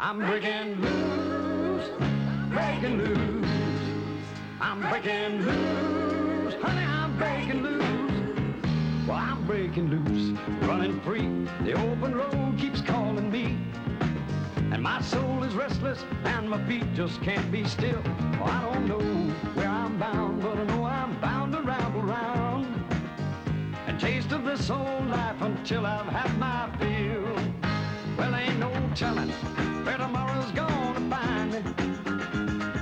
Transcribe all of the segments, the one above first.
I'm breaking loose, breaking loose. I'm breaking loose, honey, I'm breaking loose. Well, I'm breaking loose, running free. The open road keeps calling me. And my soul is restless and my feet just can't be still. Well, I don't know where I'm bound, but I know I'm bound to ramble round and taste of this old life until I've had my fill. Well, ain't no telling where tomorrow's gonna find me.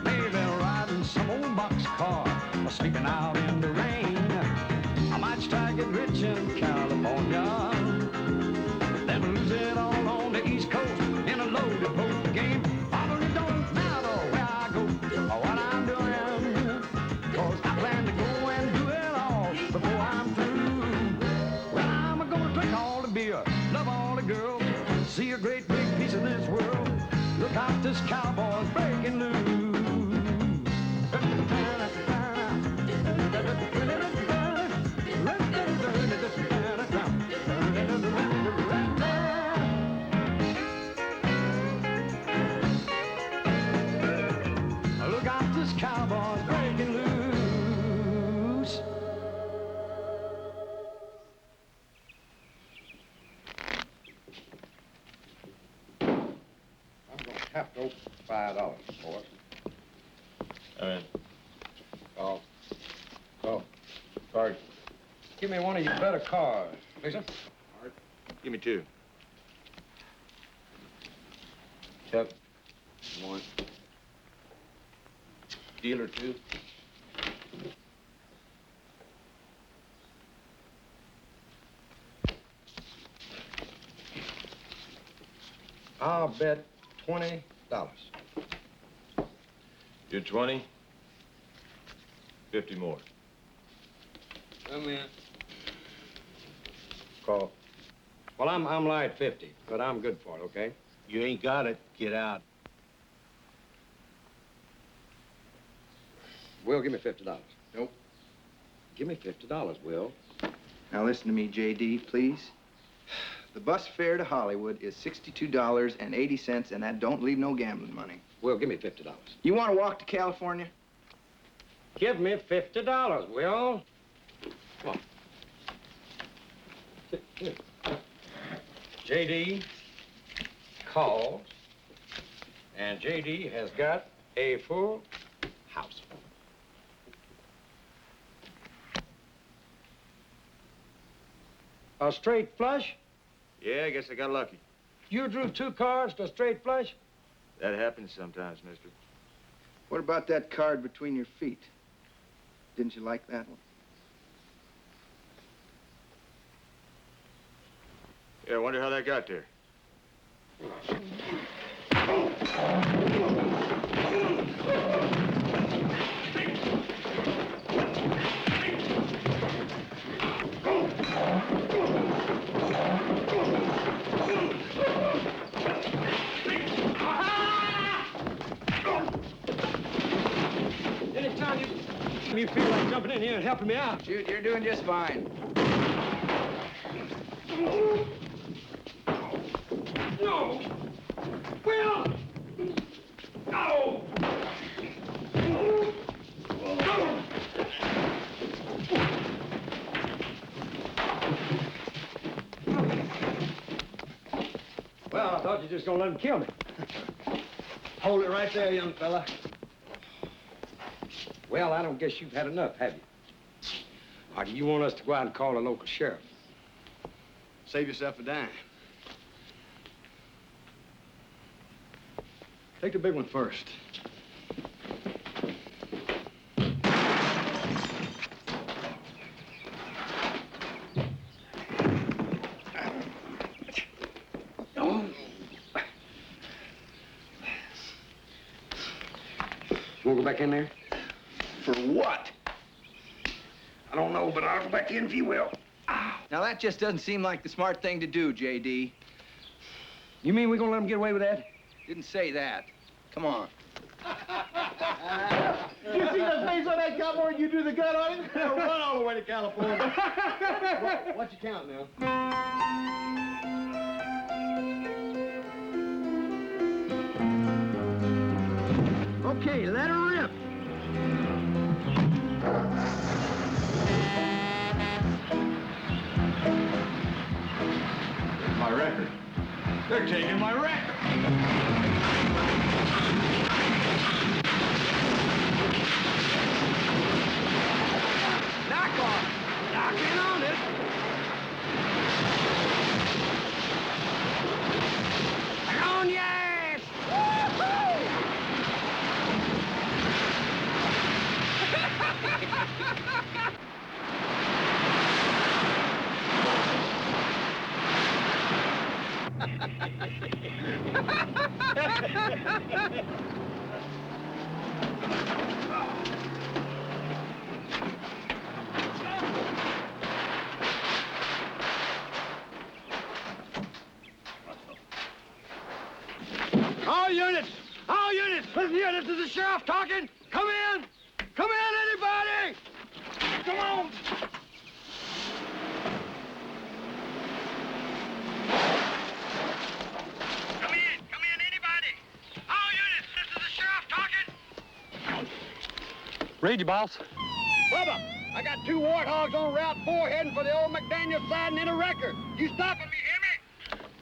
Maybe riding some old boxcar or sleeping out in the rain. I might try to get rich in California, then lose it all on the East Coast in a loaded boat game. Probably don't matter where I go or what I'm doing, 'cause I plan to go and do it all before I'm through. Well, I'm gonna drink all the beer, love all the girls, see a great big piece of this world. Look out, this cowboy's breaking loose. Look out, this cowboy's breaking loose. I'm going to have to open $5 for it. All right. Oh, sorry. Give me one of your better cars, Lisa. All right. Give me 2. Yep. One. Dealer 2. I'll bet $20. You're 20. 50 more. Come in. Call. Well, I'm light 50, but I'm good for it, okay? You ain't got it. Get out. Will, give me $50. Nope. Give me $50, Will. Now listen to me, J.D., please. The bus fare to Hollywood is $62.80, and that don't leave no gambling money. Will, give me $50. You want to walk to California? Give me $50, Will. Come on. Here. J.D. called, and J.D. has got a full house. A straight flush? Yeah, I guess I got lucky. You drew 2 cards to a straight flush? That happens sometimes, mister. What about that card between your feet? Didn't you like that one? Yeah, I wonder how that got there. Anytime you feel like jumping in here and helping me out. Shoot, you're doing just fine. No! Will! No! Well, I thought you were just gonna let him kill me. Hold it right there, young fella. Well, I don't guess you've had enough, have you? Or do you want us to go out and call the local sheriff? Save yourself a dime. Take the big one first. You want to go back in there? For what? I don't know, but I'll go back in if you will. Now, that just doesn't seem like the smart thing to do, J.D. You mean we're gonna let him get away with that? Didn't say that. Come on. You see the face on that cowboy? You do the gun on him? Run all the way to California. What's your count now? Okay, let her rip. My record. They're taking my record. Knock off. Knock in on it. On your ass. Woo-hoo! All units, listen here, this is the sheriff talking. Come in, anybody. Come on. Come in, anybody. All units, this is the sheriff talking. Read you, boss. Bubba, I got 2 warthogs on Route 4 heading for the old McDaniel siding in a wrecker. You stopping me, hear me?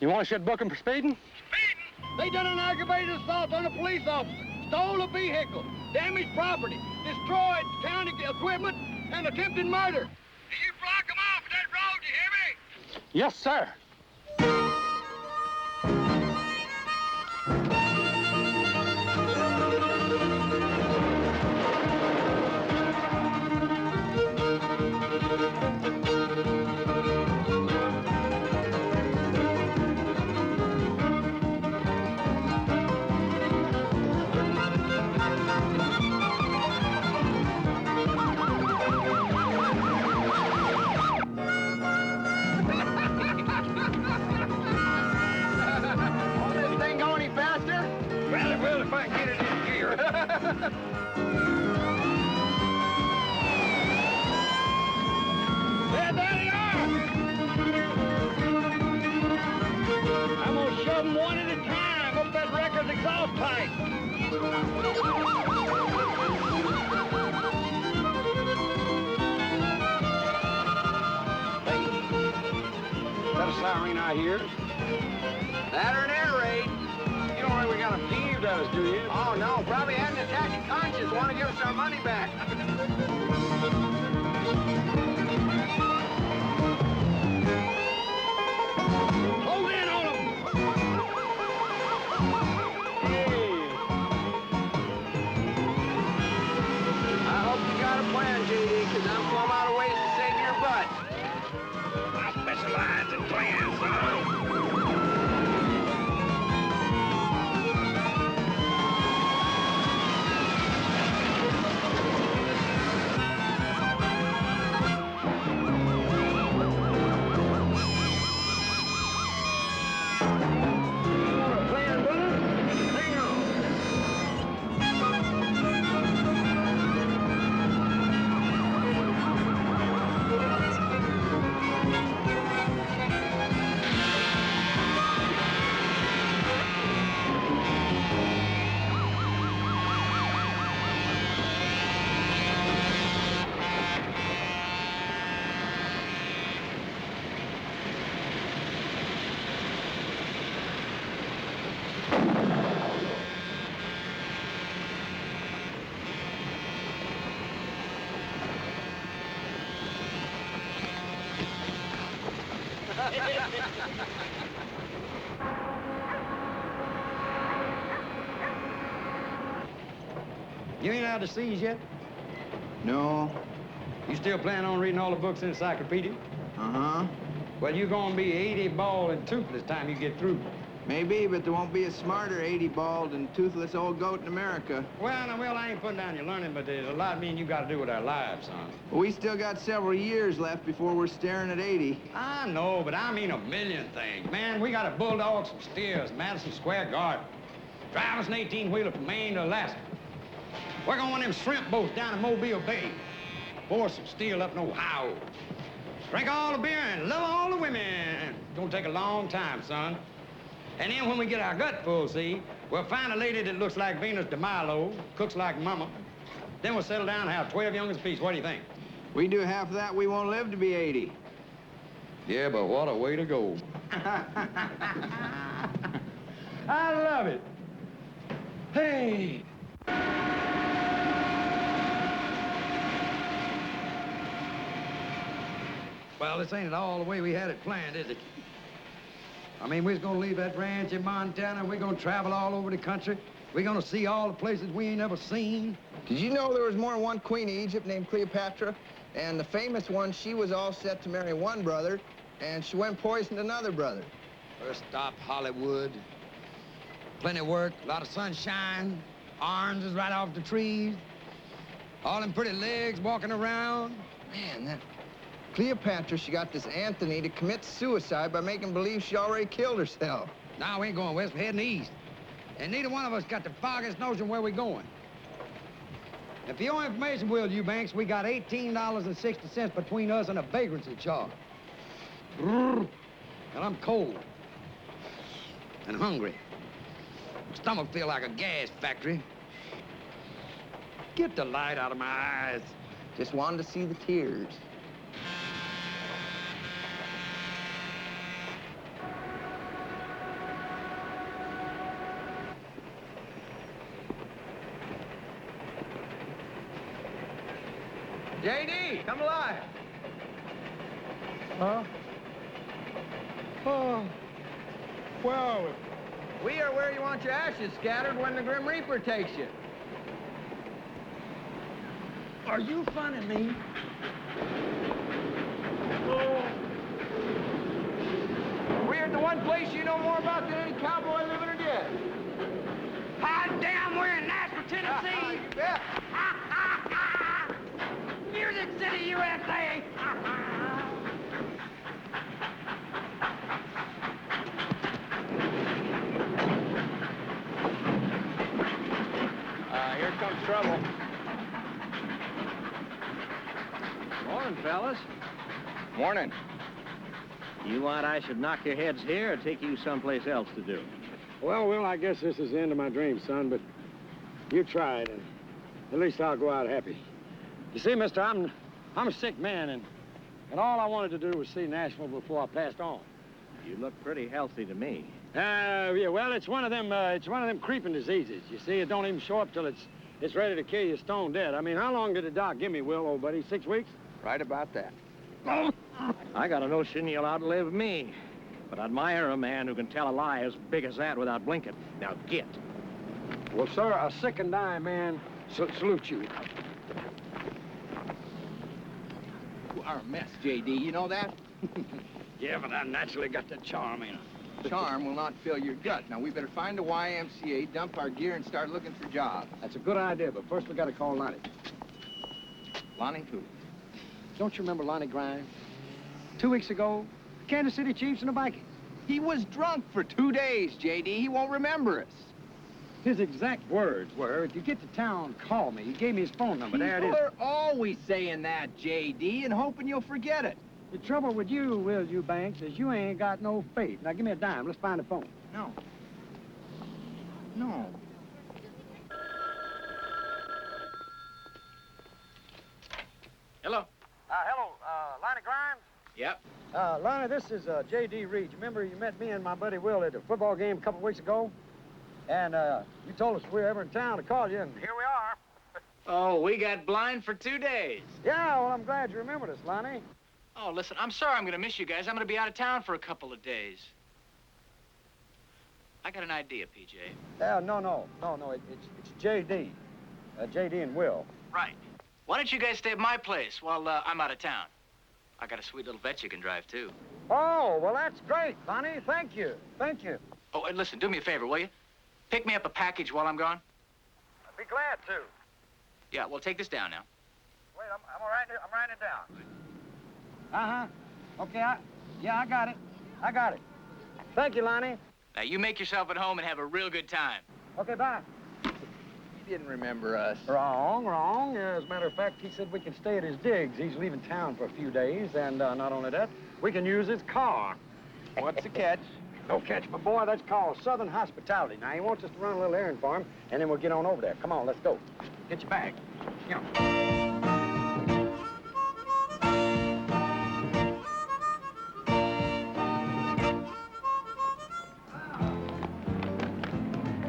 You want to should book him for speeding? Speeding? They done an aggravated assault on a police officer, stole a vehicle, damaged property, destroyed county equipment, and attempted murder. Do you block them off that road, you hear me? Yes, sir. Well, if I can get it in gear. Yeah, there they are. I'm gonna shove them one at a time up that wrecker's exhaust pipe. Hey, is that a siren I hear? That or an air raid. You don't think we got them peeved at us, do you? Oh, no. Probably had an attack of conscience. Want to give us our money back. Hold in on them. Hey. I hope you got a plan, J.D., because I'm plumb out of ways to save your butt. I specialize in plans, son. You ain't out to seas yet? No. You still plan on reading all the books in the encyclopedia? Uh-huh. Well, you're gonna be 80 bald and toothless time you get through. Maybe, but there won't be a smarter 80 bald and toothless old goat in America. Well, I ain't putting down your learning, but there's a lot me and you got to do with our lives, son. We still got several years left before we're staring at 80. I know, but I mean a million things. Man, we got to bulldog some steers, Madison Square Garden. Drive us an 18-wheeler from Maine to Alaska. Work on one of them shrimp boats down in Mobile Bay. Pour some steel up in Ohio. Drink all the beer and love all the women. It's gonna take a long time, son. And then when we get our gut full, see, we'll find a lady that looks like Venus de Milo, cooks like Mama. Then we'll settle down and have 12 young apiece. What do you think? We do half that, we won't live to be 80. Yeah, but what a way to go. I love it. Hey. Well, this ain't at all the way we had it planned, is it? I mean, we're gonna leave that ranch in Montana, and we're gonna travel all over the country. We're gonna see all the places we ain't ever seen. Did you know there was more than one queen of Egypt named Cleopatra? And the famous one, she was all set to marry one brother, and she went and poisoned another brother. First stop, Hollywood. Plenty of work, a lot of sunshine, oranges right off the trees, all them pretty legs walking around. Man, that Cleopatra, she got this Anthony to commit suicide by making believe she already killed herself. Now, we ain't going west, we're heading east. And neither one of us got the foggiest notion where we're going. And for your information, Will Eubanks, we got $18.60 between us and a vagrancy charge. And I'm cold. And hungry. Stomach feel like a gas factory. Get the light out of my eyes. Just wanted to see the tears. JD, come alive. Huh? Oh. Where are we? We are where you want your ashes scattered when the Grim Reaper takes you. Are you funning me? We're at the one place you know more about than any cowboy living or dead. Hot damn, we're in Nashville, Tennessee. You bet. Music City, USA. Here comes trouble. Morning, fellas. Morning. You want I should knock your heads here or take you someplace else to do? Well, Will, I guess this is the end of my dream, son, but you tried, and at least I'll go out happy. You see, mister, I'm a sick man, and all I wanted to do was see Nashville before I passed on. You look pretty healthy to me. Yeah, well, it's one of them creeping diseases. You see, it don't even show up till it's ready to kill you stone dead. I mean, how long did the doc give me, Will, old buddy? 6 weeks? Right about that. I got a notion you'll outlive me, but I admire a man who can tell a lie as big as that without blinking. Now get. Well, sir, a sick and dying man salute you. You are a mess, JD. You know that? Yeah, but I naturally got that charm in it. Charm will not fill your gut. Now, we better find a YMCA, dump our gear, and start looking for jobs. That's a good idea, but first we gotta call Lonnie. Lonnie who? Don't you remember Lonnie Grimes? 2 weeks ago, Kansas City Chiefs and the Vikings. He was drunk for 2 days, JD. He won't remember us. His exact words were, if you get to town, call me. He gave me his phone number. There it is. People are always saying that, JD, and hoping you'll forget it. The trouble with you, Will Eubanks, is you ain't got no faith. Now, give me a dime. Let's find the phone. No. No. Hello. Hello, Lonnie Grimes? Yep. Lonnie, this is J.D. Reed. You remember you met me and my buddy Will at a football game a couple weeks ago? And you told us if we were ever in town to call you, and here we are. Oh, we got blind for 2 days. Yeah, well, I'm glad you remembered us, Lonnie. Oh, listen, I'm sorry I'm gonna miss you guys. I'm gonna be out of town for a couple of days. I got an idea, PJ. Yeah, no. It's J.D. J.D. and Will. Right. Why don't you guys stay at my place while I'm out of town? I got a sweet little vet you can drive, too. Oh, well, that's great, Lonnie. Thank you. Thank you. Oh, and listen, do me a favor, will you? Pick me up a package while I'm gone. I'd be glad to. Yeah, well, take this down now. Wait, I'm writing it down. Uh-huh. Okay, I got it. I got it. Thank you, Lonnie. Now, you make yourself at home and have a real good time. Okay, bye. He didn't remember us. Wrong. As a matter of fact, he said we can stay at his digs. He's leaving town for a few days, and not only that, we can use his car. What's the catch? Go catch my boy. That's called Southern hospitality. Now, he wants us to run a little errand for him, and then we'll get on over there. Come on, let's go. Get your bag. Yeah.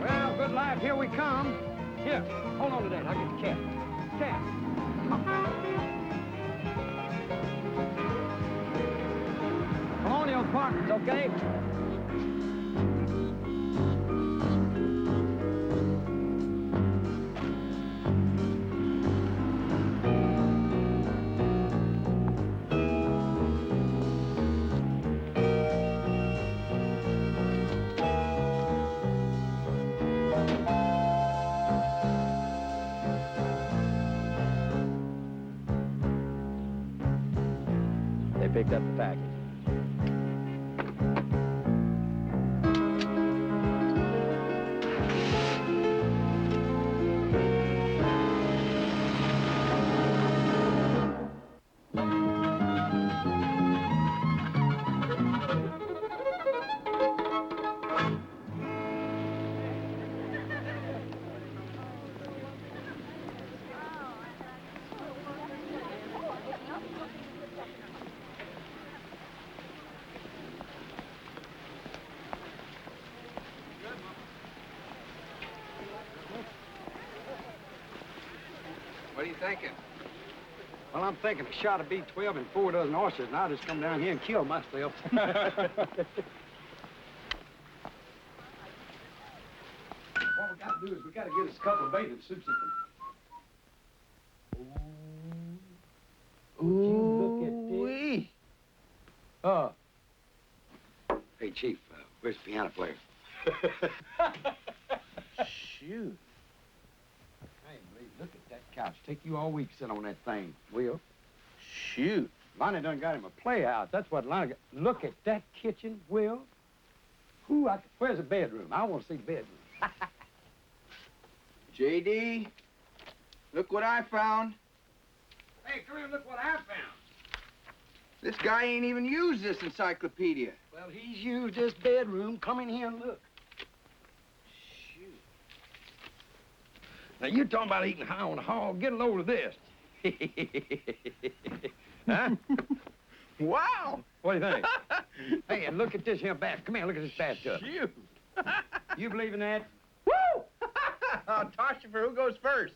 Well, good life, here we come. Here, hold on to that. I'll get the cat. Cat. Come on, you partners, okay? They picked up the package. What are you thinking? Well, I'm thinking a shot of B12 and 4 dozen oysters, and I'll just come down here and kill myself. What we got to do is we got to get us a couple of bathing suits. Ooh, look at this. Hey, Chief, where's the piano player? Shoot. Hey, Lee, look at that couch. Take you all week to sit on that thing, Will. Shoot. Lonnie done got him a playhouse. That's what Lonnie got. Look at that kitchen, Will. Where's the bedroom? I want to see the bedroom. J.D., look what I found. Hey, come here, look what I found. This guy ain't even used this encyclopedia. Well, he's used this bedroom. Come in here and look. Shoot. Now, you're talking about eating high on the hog. Get a load of this. Huh? Wow! What do you think? Hey, and look at this here bath. Come here, look at this bathtub. Shoot! You believe in that? Woo! I'll toss you for who goes first.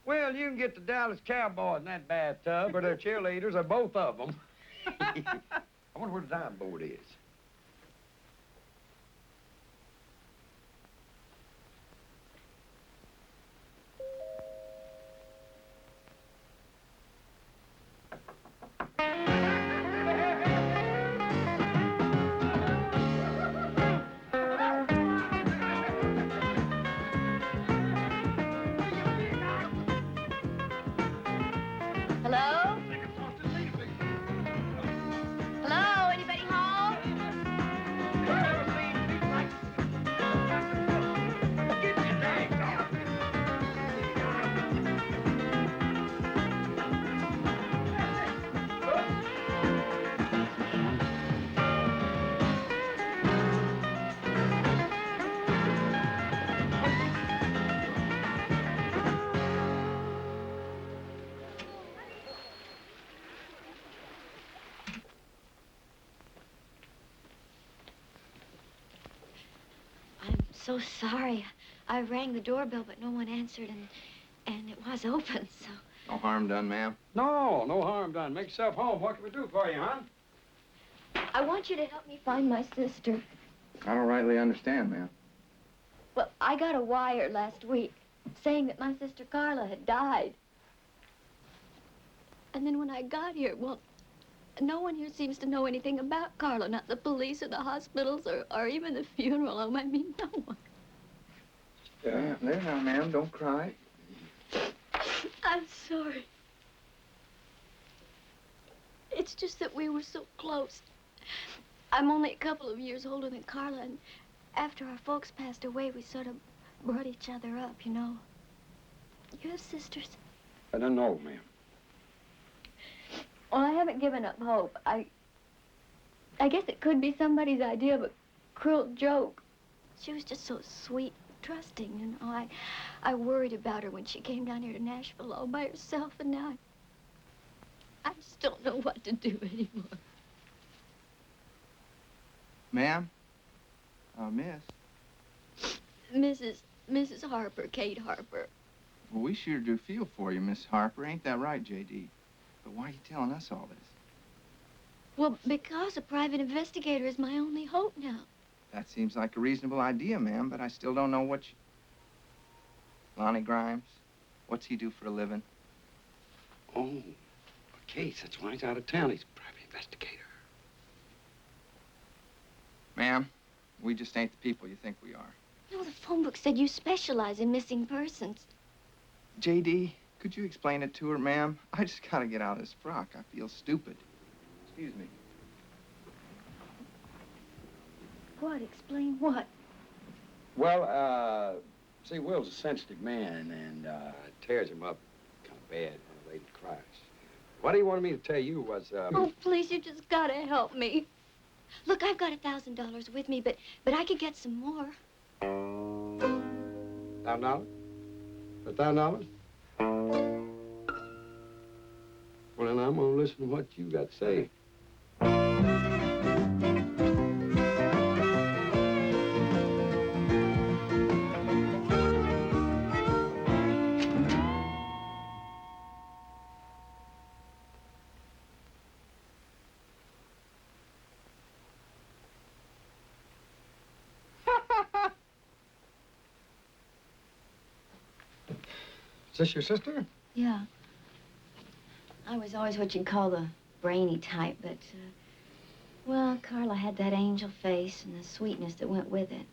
Well, you can get the Dallas Cowboys in that bathtub, or their cheerleaders, or both of them. I wonder where the dime board is. Hello? Hello? Anybody home? I'm so sorry. I rang the doorbell, but no one answered, and it was open, so... No harm done, ma'am. No, no harm done. Make yourself home. What can we do for you, hon? I want you to help me find my sister. I don't rightly understand, ma'am. Well, I got a wire last week saying that my sister Carla had died. And then when I got here, well, no one here seems to know anything about Carla, not the police or the hospitals or even the funeral home. I mean, no one. There now, ma'am. Don't cry. I'm sorry. It's just that we were so close. I'm only a couple of years older than Carla, and after our folks passed away, we sort of brought each other up, you know. You have sisters? I don't know, ma'am. Well, I haven't given up hope. I guess it could be somebody's idea, but cruel joke. She was just so sweet, trusting, you know. I worried about her when she came down here to Nashville all by herself, and now I just don't know what to do anymore. Ma'am? Miss? Mrs. Harper, Kate Harper. Well, we sure do feel for you, Miss Harper. Ain't that right, J.D.? But why are you telling us all this? Well, because a private investigator is my only hope now. That seems like a reasonable idea, ma'am, but I still don't know what you... Lonnie Grimes? What's he do for a living? Oh, a case. That's why he's out of town. He's a private investigator. Ma'am, we just ain't the people you think we are. No, the phone book said you specialize in missing persons. J.D., could you explain it to her, ma'am? I just gotta get out of this frock. I feel stupid. Excuse me. What? Explain what? Well, see, Will's a sensitive man, and it tears him up kind of bad when a lady cries. What he wanted me to tell you was, Oh, please, you just gotta help me. Look, I've got $1,000 with me, but I could get some more. $1,000? $1,000? Well, then I'm gonna listen to what you got to say. Is this your sister? Yeah. I was always what you'd call the brainy type, but, well, Carla had that angel face and the sweetness that went with it.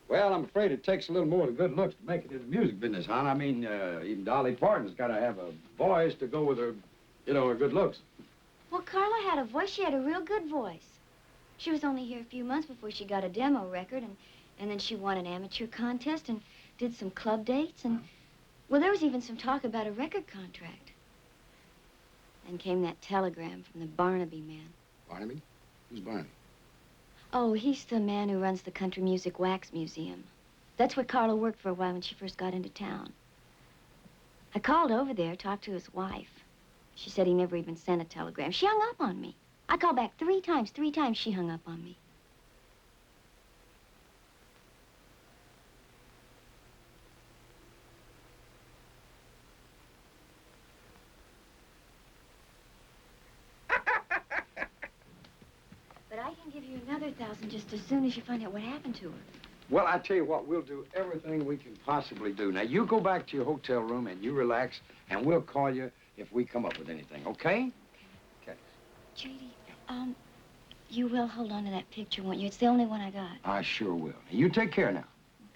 Well, I'm afraid it takes a little more than good looks to make it in the music business, hon. I mean, even Dolly Parton's got to have a voice to go with her, you know, her good looks. Well, Carla had a voice. She had a real good voice. She was only here a few months before she got a demo record, and then she won an amateur contest and did some club dates, and, well, there was even some talk about a record contract. Then came that telegram from the Barnaby man. Barnaby? Who's Barnaby? Oh, he's the man who runs the Country Music Wax Museum. That's where Carla worked for a while when she first got into town. I called over there, talked to his wife. She said he never even sent a telegram. She hung up on me. I called back 3 times. 3 times she hung up on me. But I can give you another 1,000 just as soon as you find out what happened to her. Well, I tell you what, we'll do everything we can possibly do. Now, you go back to your hotel room and you relax, and we'll call you if we come up with anything, okay? Okay. J.D., you will hold on to that picture, won't you? It's the only one I got. I sure will. You take care now.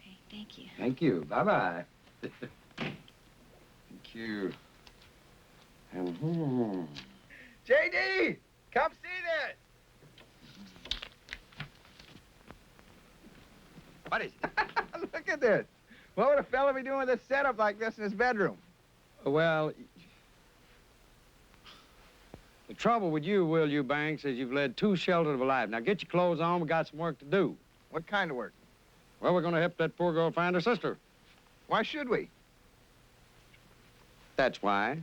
Okay, thank you. Thank you. Bye-bye. Thank you. And, J.D., come see this. What is it? Look at this. What would a fella be doing with a setup like this in his bedroom? Well, the trouble with you, Will Eubanks, is you've led too sheltered of a life. Now, get your clothes on. We got some work to do. What kind of work? Well, we're going to help that poor girl find her sister. Why should we? That's why.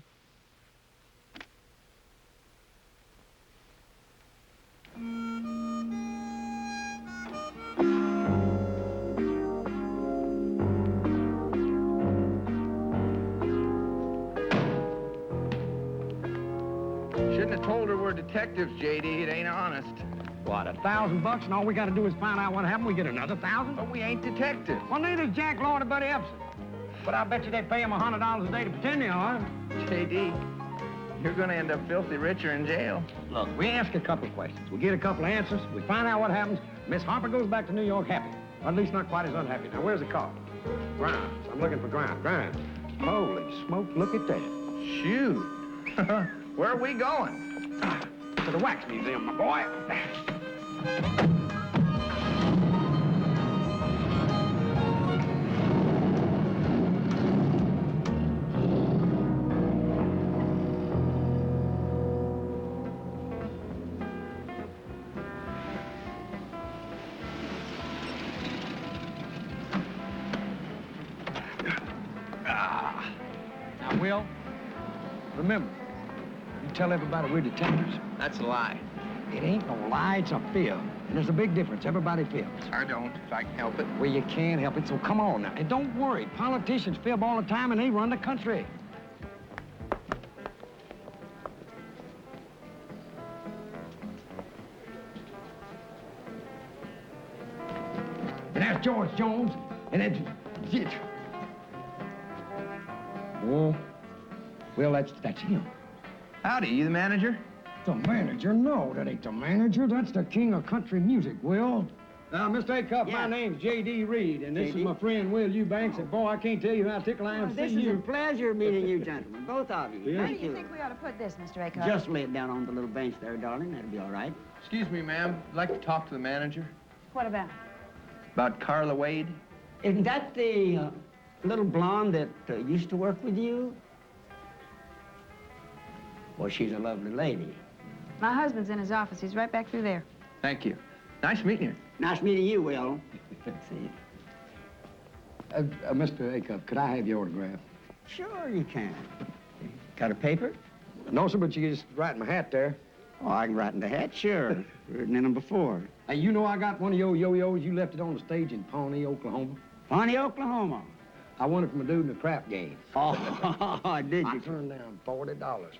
Shouldn't have told her we're detectives, J.D. It ain't honest. What, $1,000 and all we got to do is find out what happened? We get another 1,000? But we ain't detectives. Well, neither's Jack Lord or Buddy Epson. But I bet you they pay him $100 a day to pretend they are. J.D., you're gonna end up filthy rich or in jail. Look, we ask a couple of questions. We get a couple of answers. We find out what happens. Miss Harper goes back to New York happy. Or at least not quite as unhappy. Now, where's the car? Grimes. I'm looking for Grimes. Grimes. Holy smoke, look at that. Shoot. Where are we going? To the Wax Museum, my boy. Will, remember, you tell everybody we're detectives. That's a lie. It ain't no lie, it's a fib. And there's a big difference. Everybody fibs. I don't, if I can help it. Well, you can't help it, so come on now. And don't worry, politicians fib all the time and they run the country. And that's George Jones, and that's it. Oh, well, that's him. Howdy, you the manager? The manager? No, that ain't the manager. That's the king of country music, Will. Now, Mr. Acuff, my name's J.D. Reed, and this is my friend Will Eubanks. And boy, I can't tell you how tickled I am to see you. This is a pleasure meeting you gentlemen, both of you. Yeah. Where do you think we ought to put this, Mr. Acuff? Just lay it down on the little bench there, darling. That'll be all right. Excuse me, ma'am. I'd like to talk to the manager. What about? About Carla Wade. Isn't that the little blonde that used to work with you? Well, she's a lovely lady. My husband's in his office. He's right back through there. Thank you. Nice meeting you. Nice meeting you, Will. See. Mr. Acuff, could I have your autograph? Sure you can. Got a paper? No, sir, but you can just write in my hat there. Oh, I can write in the hat, sure. Written in them before. Hey, you know I got one of your yo-yos. You left it on the stage in Pawnee, Oklahoma. Pawnee, Oklahoma. I won it from a dude in the crap game. Oh, did I you? turned down $40 for it.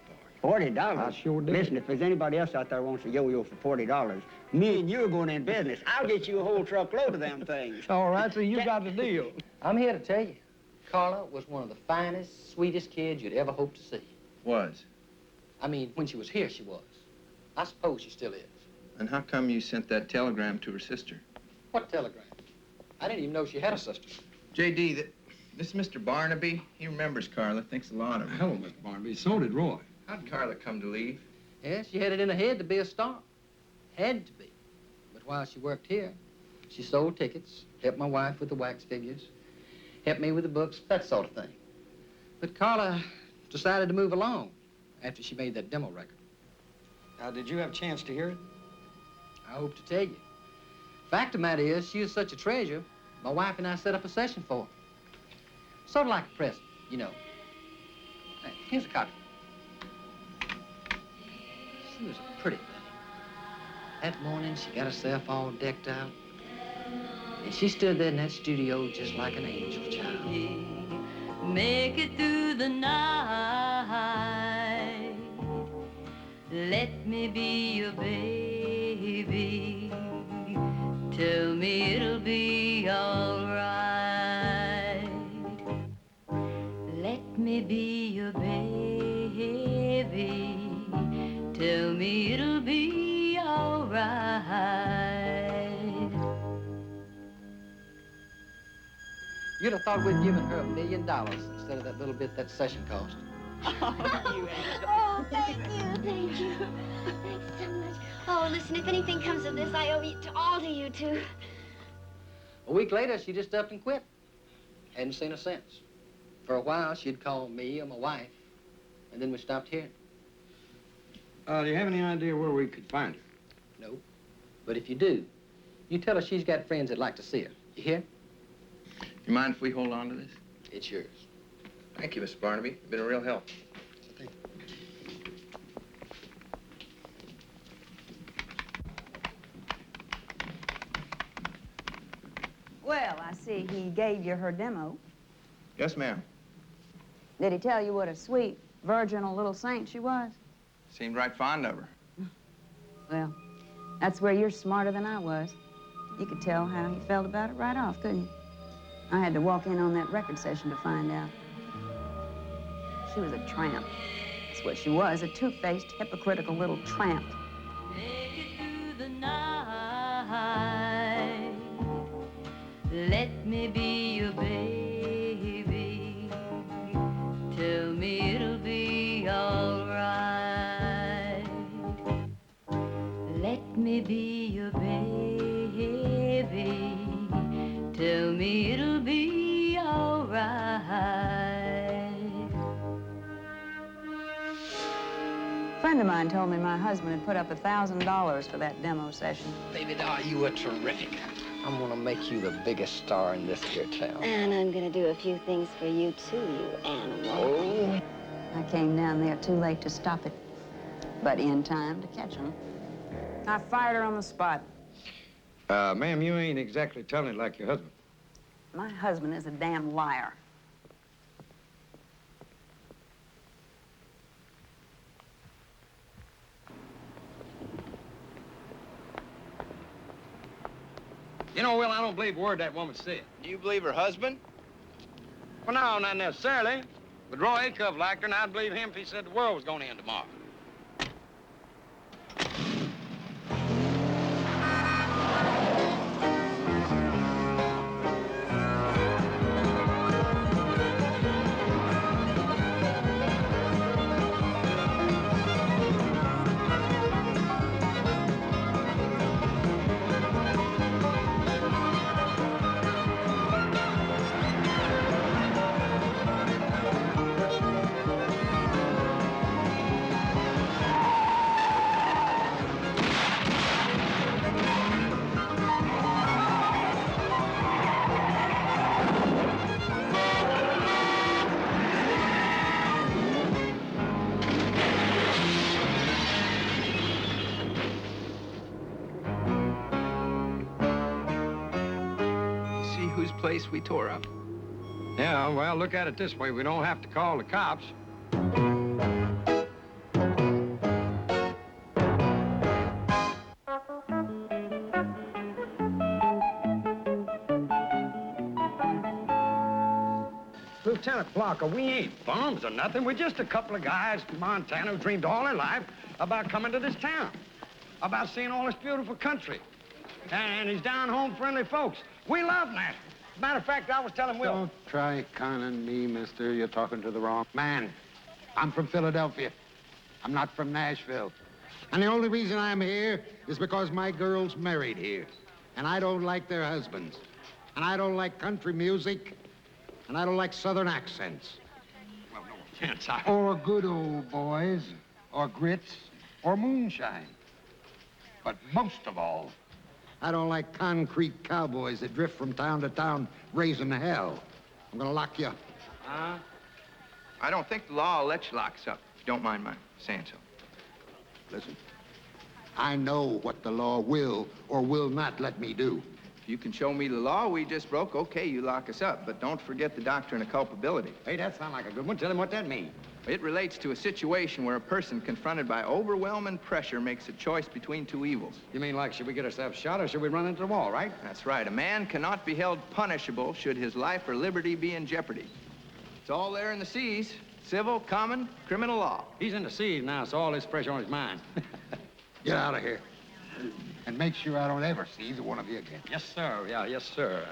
$40? I sure did. Listen, if there's anybody else out there wants a yo-yo for $40, me and you are going in business. I'll get you a whole truckload of them things. All right, so you got the deal. I'm here to tell you, Carla was one of the finest, sweetest kids you'd ever hope to see. Was. I mean, when she was here, she was. I suppose she still is. And how come you sent that telegram to her sister? What telegram? I didn't even know she had a sister. J.D., this is Mr. Barnaby. He remembers Carla, thinks a lot of her. Hello, Mr. Barnaby. So did Roy. How'd Carla come to leave? Yeah, she had it in her head to be a star. Had to be. But while she worked here, she sold tickets, helped my wife with the wax figures, helped me with the books, that sort of thing. But Carla decided to move along after she made that demo record. Did you have a chance to hear it? I hope to tell you. Fact of the matter is, she is such a treasure, my wife and I set up a session for her. Sort of like a present, you know. Hey, here's a copy. She was a pretty thing. That morning, she got herself all decked out. And she stood there in that studio just like an angel child. Make it through the night. Let me be your baby. Tell me it'll be all right. Let me be your baby. Tell me it'll be all right. You'd have thought we'd given her $1 million instead of that little bit that session cost. Oh, thank you. Thanks so much. Oh, listen, if anything comes of this, I owe it all to you two. A week later, she just up and quit. Hadn't seen her since. For a while, she'd call me or my wife, and then we stopped hearing. Do you have any idea where we could find her? No. But if you do, you tell her she's got friends that'd like to see her. You hear? You mind if we hold on to this? It's yours. Thank you, Mr. Barnaby. You've been a real help. Thank you. Well, I see he gave you her demo. Yes, ma'am. Did he tell you what a sweet, virginal little saint she was? Seemed right fond of her. Well, that's where you're smarter than I was. You could tell how he felt about it right off, couldn't you? I had to walk in on that record session to find out. She was a tramp. That's what she was, a two-faced, hypocritical little tramp. Make it through the night. Let me be your baby. Tell me it'll be all right. Let me be your baby. Tell me it'll be all right. A friend of mine told me my husband had put up $1,000 for that demo session. Baby doll, you were terrific. I'm gonna make you the biggest star in this here town. And I'm gonna do a few things for you too, you animal. Oh. I came down there too late to stop it, but in time to catch him. I fired her on the spot. Ma'am, you ain't exactly telling it like your husband. My husband is a damn liar. You know, Will, I don't believe a word that woman said. Do you believe her husband? Well, no, not necessarily. But Roy Acuff liked her, and I'd believe him if he said the world was going to end tomorrow. See whose place we tore up? Yeah, well, look at it this way. We don't have to call the cops. Lieutenant Blocker, we ain't bums or nothing. We're just a couple of guys from Montana who dreamed all their life about coming to this town, about seeing all this beautiful country, and these down-home friendly folks. We love Nashville. Matter of fact, I was telling Will. Don't try conning me, mister. You're talking to the wrong man. I'm from Philadelphia. I'm not from Nashville. And the only reason I'm here is because my girl's married here. And I don't like their husbands. And I don't like country music. And I don't like Southern accents. Well, no offense, Or good old boys, or grits, or moonshine. But most of all, I don't like concrete cowboys that drift from town to town raising hell. I'm gonna lock you up. I don't think the law will let you lock us up, if you don't mind my saying so. Listen, I know what the law will or will not let me do. If you can show me the law we just broke, okay, you lock us up. But don't forget the doctrine of culpability. Hey, that sounds like a good one. Tell him what that means. It relates to a situation where a person confronted by overwhelming pressure makes a choice between two evils. You mean like, should we get ourselves shot or should we run into the wall, right? That's right. A man cannot be held punishable should his life or liberty be in jeopardy. It's all there in the C's. Civil, common, criminal law. He's in the C's now, so all this pressure on his mind. Get out of here. And make sure I don't ever see either one of you again. Yes, sir. Yeah, yes, sir.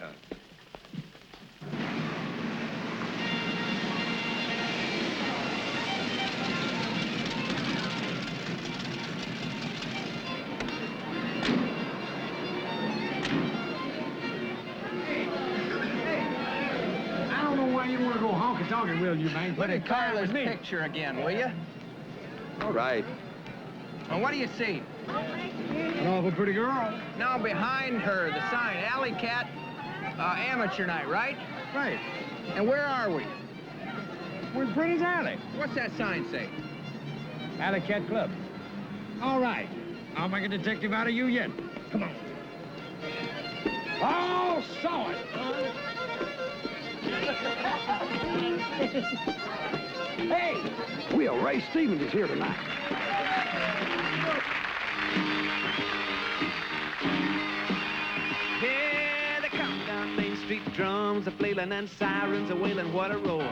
I don't know why you want to go honky-tonky, will you, man? Look at Carla's picture again, will you? All right. Well, what do you see? An awful pretty girl. Now, behind her, the sign, Alley Cat Amateur Night, right? Right. And where are we? We're in Pretty's Alley. What's that sign say? Alley Cat Club. All right. I'll make a detective out of you yet. Come on. Oh, saw it. Hey, Will, Ray Stevens is here tonight. Yeah, they come down Main Street, drums are flailing and sirens are wailing, what a roar.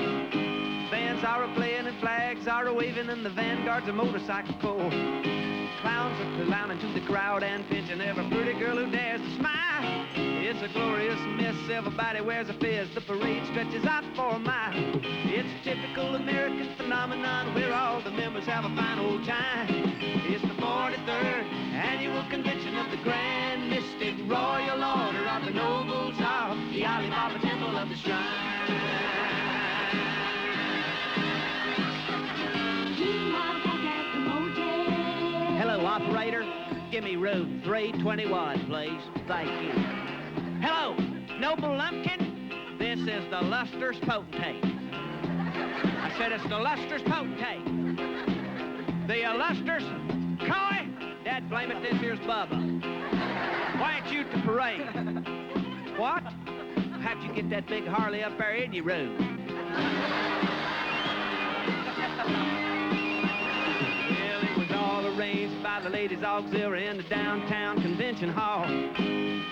Bands are a-playing and flags are a-waving and the vanguard's a motorcycle corps. Clowns are clowning to the crowd and pinching every pretty girl who dares to smile. It's a glorious mess, everybody wears a fez, the parade stretches out for a mile. It's a typical American phenomenon where all the members have a fine old time. It's the 43rd annual convention of the Grand Mystic Royal Order of the Nobles of the Alibaba Temple of the Shrine. Hello, operator. Give me room 321, please. Thank you. Hello, Noble Lumpkin. This is the Luster's Potentate. I said it's the Luster's Potentate. The Luster's Coy. Dad, blame it, this here's Bubba. Why ain't you at the parade? What? How'd you get that big Harley up there in your room? Well, it was all arranged by the Ladies Auxiliary in the downtown convention hall.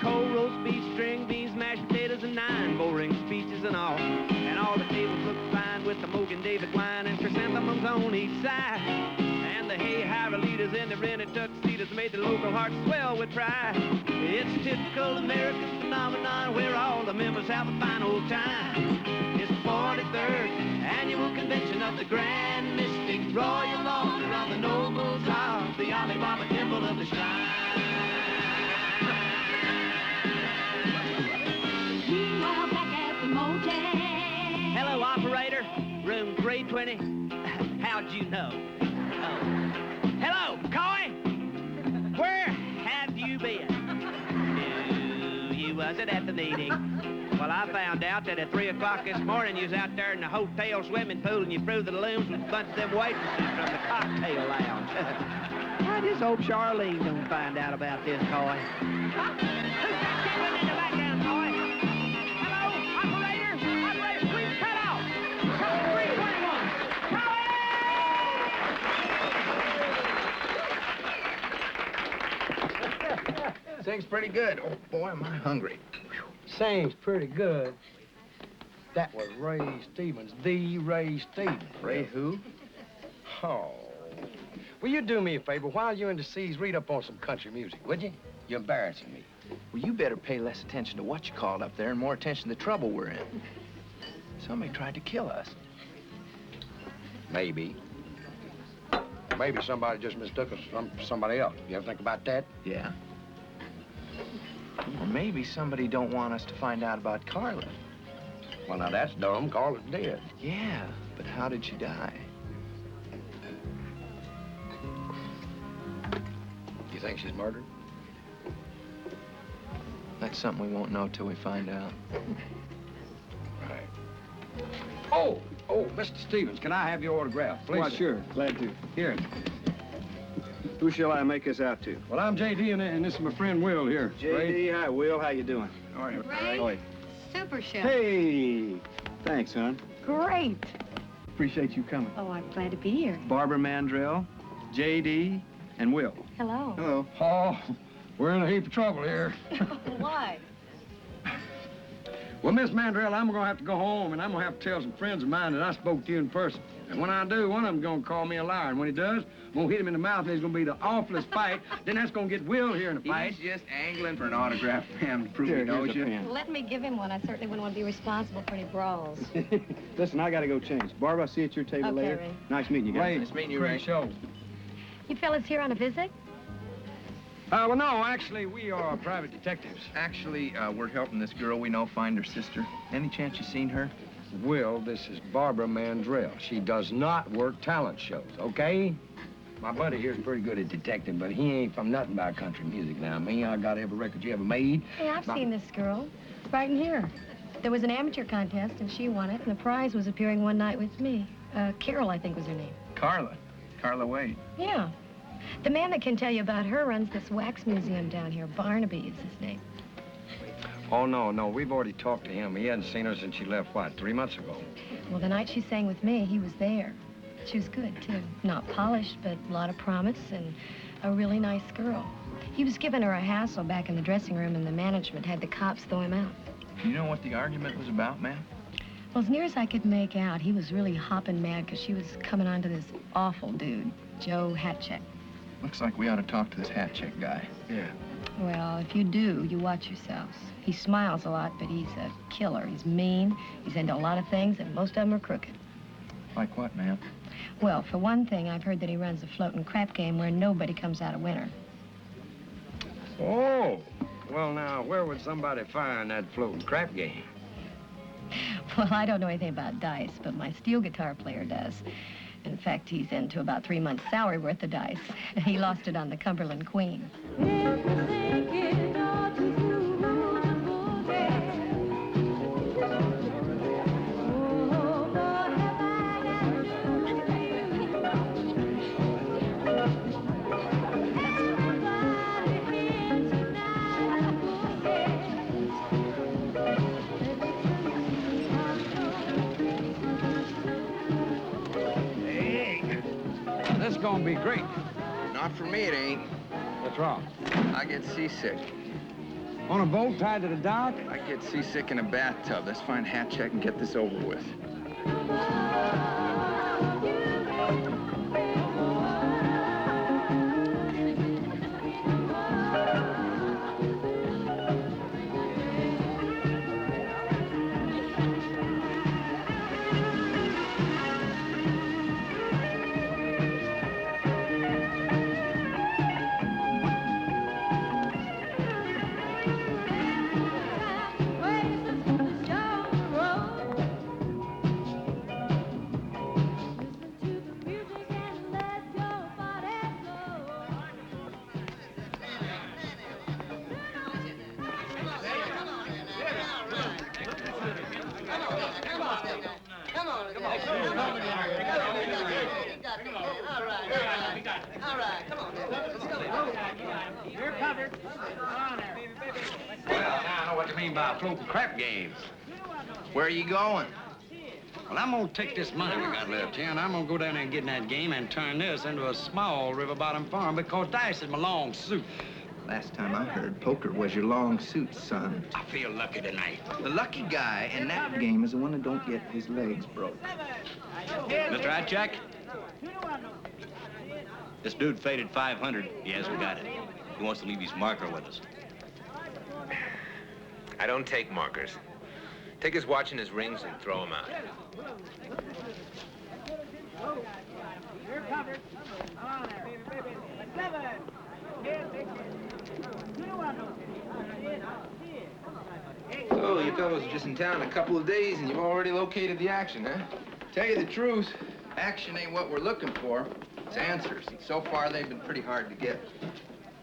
Cold roast beef, string beans, mashed potatoes, and 9 boring speeches and all. And all the tables looked fine with the Mogan David wine and chrysanthemums on each side. And the hay-hire leaders in the rented tuxedos made the local hearts swell with pride. It's a typical American phenomenon where all the members have a fine old time. It's the 43rd annual convention of the Grand Mystic Royal Order of the Nobles of the Alibaba Temple of the Shrine. Meanwhile, back at the motel. Hello, operator. Room 320. How'd you know? Oh. Hello, Coy. Where have you been? No, you wasn't at the meeting. Well, I found out that at 3 o'clock this morning you was out there in the hotel swimming pool and you threw the looms with a bunch of them waitresses from the cocktail lounge. I just hope Charlene don't find out about this, Coy. Who's that giggling in the background, Coy? Hello, operator. Operator, please cut out. Code 321. Sings pretty good. Oh, boy, am I hungry. Sings pretty good. That was Ray Stevens, the Ray Stevens. Ray who? Oh. Will you do me a favor? While you're in the seas, read up on some country music, would you? You're embarrassing me. Well, you better pay less attention to what you called up there and more attention to the trouble we're in. Somebody tried to kill us. Maybe. Maybe somebody just mistook us for somebody else. You ever think about that? Yeah. Or maybe somebody don't want us to find out about Carla. Well, now that's dumb. Carla's dead. Yeah, but how did she die? You think she's murdered? That's something we won't know till we find out. Right. Oh, Mr. Stevens, can I have your autograph, please? Why, sure. Glad to. Here. Who shall I make us out to? Well, I'm J.D., and this is my friend Will here. J.D., hi, Will. How you doing? All right. Ray, super show. Hey. Thanks, hon. Great. Appreciate you coming. Oh, I'm glad to be here. Barbara Mandrell, J.D., and Will. Hello. Hello. Oh, we're in a heap of trouble here. Why? Well, Miss Mandrell, I'm going to have to go home, and I'm going to have to tell some friends of mine that I spoke to you in person. And when I do, one of them's going to call me a liar. And when he does, I'm going to hit him in the mouth, and it's going to be the awfulest fight. Then that's going to get Will here in a fight. He's just angling for an autograph, ma'am, to prove he knows you. Let me give him one. I certainly wouldn't want to be responsible for any brawls. Listen, I got to go change. Barbara, I'll see you at your table Okay, later. Ray. Nice meeting you guys. Ray, Nice meeting you, Ray. Show. You fellas here on a visit? Well, no, actually, we are private detectives. Actually, we're helping this girl we know find her sister. Any chance you seen her? Will, this is Barbara Mandrell. She does not work talent shows, okay? My buddy here's pretty good at detecting, but he ain't from nothing about country music now. Me, I got every record you ever made. Hey, I've seen this girl. Right in here. There was an amateur contest, and she won it, and the prize was appearing one night with me. Carol, I think was her name. Carla. Carla Wade. Yeah. The man that can tell you about her runs this wax museum down here. Barnaby is his name. Oh, no, we've already talked to him. He hadn't seen her since she left, what, 3 months ago? Well, the night she sang with me, he was there. She was good, too. Not polished, but a lot of promise and a really nice girl. He was giving her a hassle back in the dressing room, and the management had the cops throw him out. Do you know what the argument was about, ma'am? Well, as near as I could make out, he was really hopping mad because she was coming on to this awful dude, Joe Hatcheck. Looks like we ought to talk to this hat check guy. Yeah. Well, if you do, you watch yourselves. He smiles a lot, but he's a killer. He's mean, he's into a lot of things, and most of them are crooked. Like what, ma'am? Well, for one thing, I've heard that he runs a floating crap game where nobody comes out a winner. Oh, well, now, where would somebody find that floating crap game? Well, I don't know anything about dice, but my steel guitar player does. In fact, he's into about 3 months' salary worth of dice. He lost it on the Cumberland Queen. this is gonna be great. Not for me, it ain't. What's wrong? I get seasick. On a boat tied to the dock? I get seasick in a bathtub. Let's find Hat Check and get this over with. Well, now I know what you mean by floating crap games. Where are you going? Well, I'm gonna take this money we got left here, and I'm gonna go down there and get in that game and turn this into a small river bottom farm because dice is my long suit. Last time I heard, poker was your long suit, son. I feel lucky tonight. The lucky guy in that game is the one that don't get his legs broke. Mr. Hatcheck? This dude faded 500. He hasn't got it. He wants to leave his marker with us. I don't take markers. Take his watch and his rings and throw them out. You're covered. On there, baby. 7. So, you fellows are just in town a couple of days and you've already located the action, huh? Tell you the truth, action ain't what we're looking for. It's answers. And so far, they've been pretty hard to get.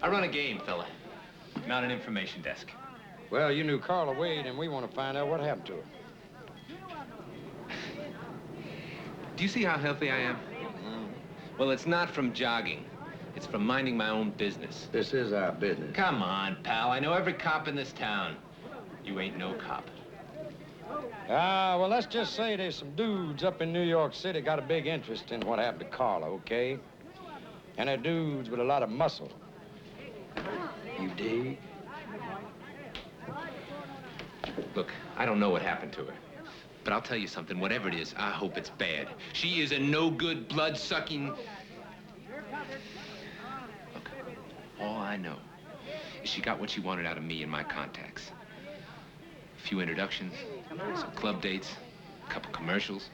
I run a game, fella. Not an information desk. Well, you knew Carla Wade, and we want to find out what happened to her. Do you see how healthy I am? Well, it's not from jogging. It's from minding my own business. This is our business. Come on, pal. I know every cop in this town. You ain't no cop. Well, let's just say there's some dudes up in New York City got a big interest in what happened to Carla, okay? And they're dudes with a lot of muscle. You dig? Look, I don't know what happened to her. But I'll tell you something, whatever it is, I hope it's bad. She is a no-good, blood-sucking... Look, all I know is she got what she wanted out of me and my contacts. A few introductions, some club dates, a couple commercials.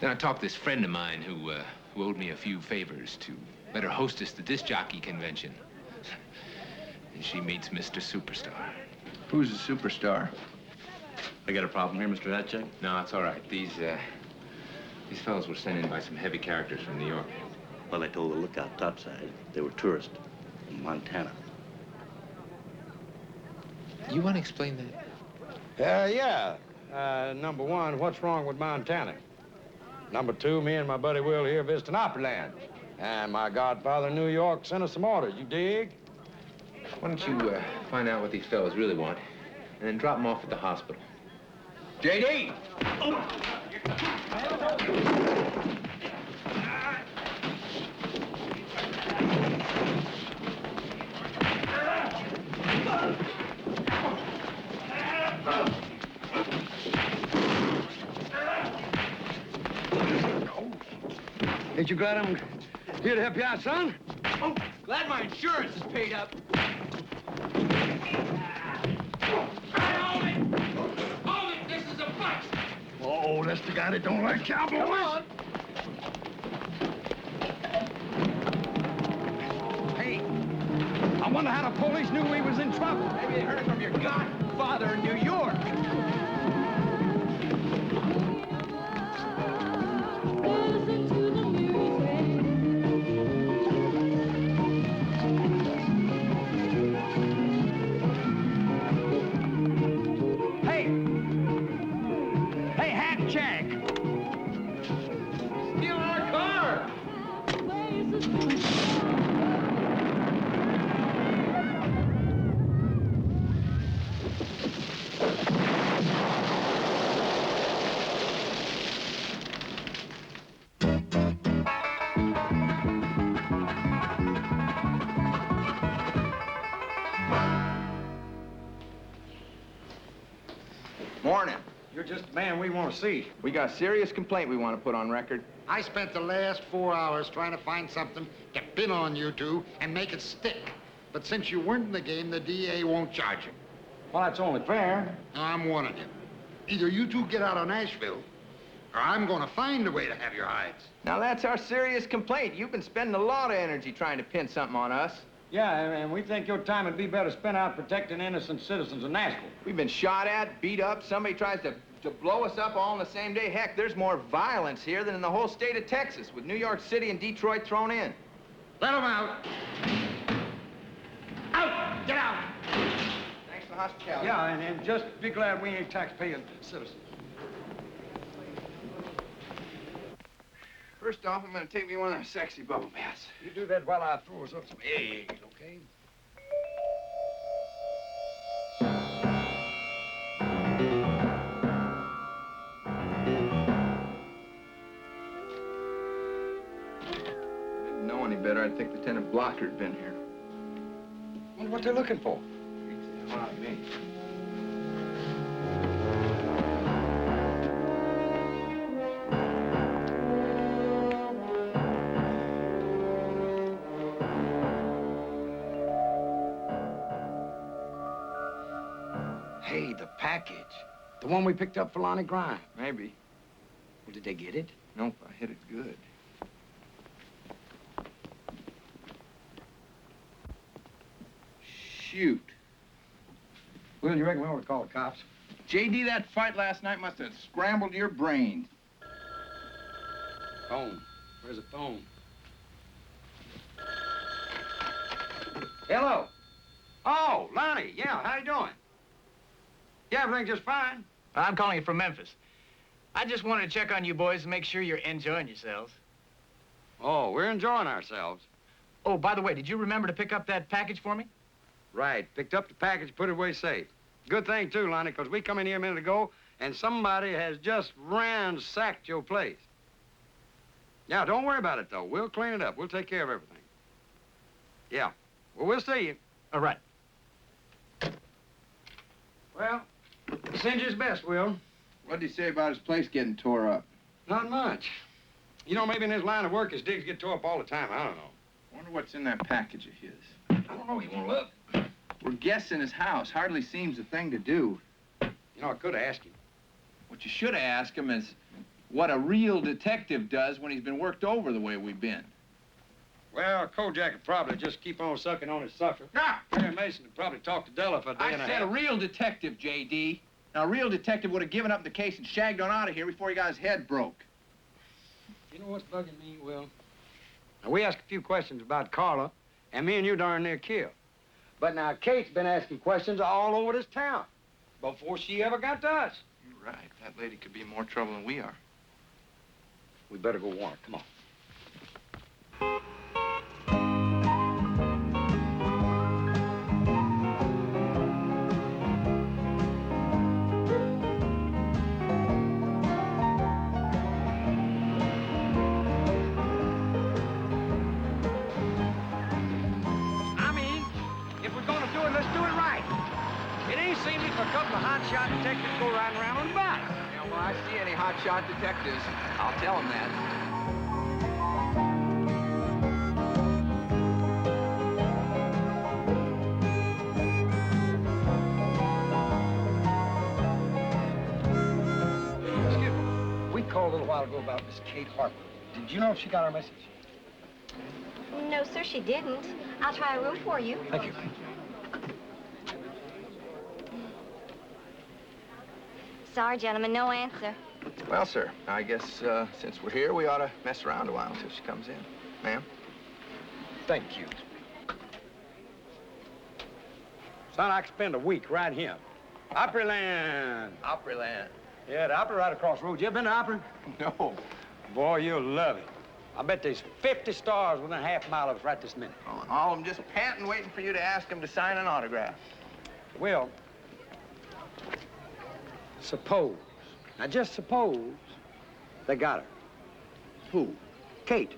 Then I talked to this friend of mine who owed me a few favors to let her hostess the disc jockey convention. And she meets Mr. Superstar. Who's the superstar? I got a problem here, Mr. Hatcheck? No, it's all right. These fellows were sent in by some heavy characters from New York. Well, I told the lookout topside they were tourists from Montana. You want to explain that? Yeah. Number one, what's wrong with Montana? Number two, me and my buddy Will here visiting Opryland. And my godfather in New York sent us some orders, you dig? Why don't you find out what these fellows really want, and then drop them off at the hospital. JD! Ain't you glad I'm here to help you out, son? Oh, glad my insurance is paid up. Hold it! This is a fight! Oh, that's the guy that don't like cowboys. Come on. Hey, I wonder how the police knew we was in trouble. Maybe they heard it from your godfather in New York. Hey, Hat Check! Steal our car! You're just the man we want to see. We got a serious complaint we want to put on record. I spent the last 4 hours trying to find something to pin on you two and make it stick. But since you weren't in the game, the DA won't charge you. Well, that's only fair. Now, I'm warning you. Either you two get out of Nashville, or I'm going to find a way to have your hides. Now, that's our serious complaint. You've been spending a lot of energy trying to pin something on us. Yeah, and we think your time would be better spent out protecting innocent citizens of Nashville. We've been shot at, beat up. Somebody tries to blow us up all in the same day. Heck, there's more violence here than in the whole state of Texas, with New York City and Detroit thrown in. Let them out. Out! Get out! Thanks for the hospitality. Yeah, and just be glad we ain't taxpaying citizens. First off, I'm gonna take me one of those sexy bubble baths. You do that while I throw us up some eggs, okay? Didn't know any better. I'd think Lieutenant Blocker had been here. Wonder what they're looking for. Beats the hell out of me. Hey, the package. The one we picked up for Lonnie Grime. Maybe. Well, did they get it? Nope, I hit it good. Shoot. Will, you reckon we ought to call the cops? J.D., that fight last night must have scrambled your brains. Phone. Where's the phone? Hello. Oh, Lonnie. Yeah, how you doing? Yeah, everything's just fine. I'm calling you from Memphis. I just wanted to check on you boys and make sure you're enjoying yourselves. Oh, we're enjoying ourselves. Oh, by the way, did you remember to pick up that package for me? Right. Picked up the package, put it away safe. Good thing, too, Lonnie, because we come in here a minute ago, and somebody has just ransacked your place. Yeah, don't worry about it, though. We'll clean it up. We'll take care of everything. Yeah. Well, we'll see you. All right. Well, send you his best, Will. What'd he say about his place getting tore up? Not much. You know, maybe in his line of work, his digs get tore up all the time. I don't know. Wonder what's in that package of his. I don't know. You want to look? We're guessing his house. Hardly seems the thing to do. You know, I could have asked him. What you should have asked him is what a real detective does when he's been worked over the way we've been. Well, Kojak would probably just keep on sucking on his sucker. Ah! Perry Mason would probably talk to Della for a day and a half. I said a real detective, J.D. Now, a real detective would have given up the case and shagged on out of here before he got his head broke. You know what's bugging me, Will? Now, we asked a few questions about Carla, and me and you darn near killed. But now, Kate's been asking questions all over this town before she ever got to us. You're right. That lady could be in more trouble than we are. We better go warn her. Come on. A couple of hotshot detectives go riding around on the bike. Yeah, well, I see any hotshot detectives, I'll tell them that. Excuse me. We called a little while ago about Miss Kate Harper. Did you know if she got our message? No, sir, she didn't. I'll try a room for you. Thank you. Sorry, gentlemen, no answer. Well, sir, I guess since we're here, we ought to mess around a while until she comes in. Ma'am? Thank you. Son, I could spend a week right here. Opryland. Opryland. Yeah, the Opry right across the road. You ever been to Opry? No. Boy, you'll love it. I bet there's 50 stars within a half mile of us right this minute. Oh, and all of them just panting, waiting for you to ask them to sign an autograph. Well, suppose, now just suppose, they got her. Who? Kate.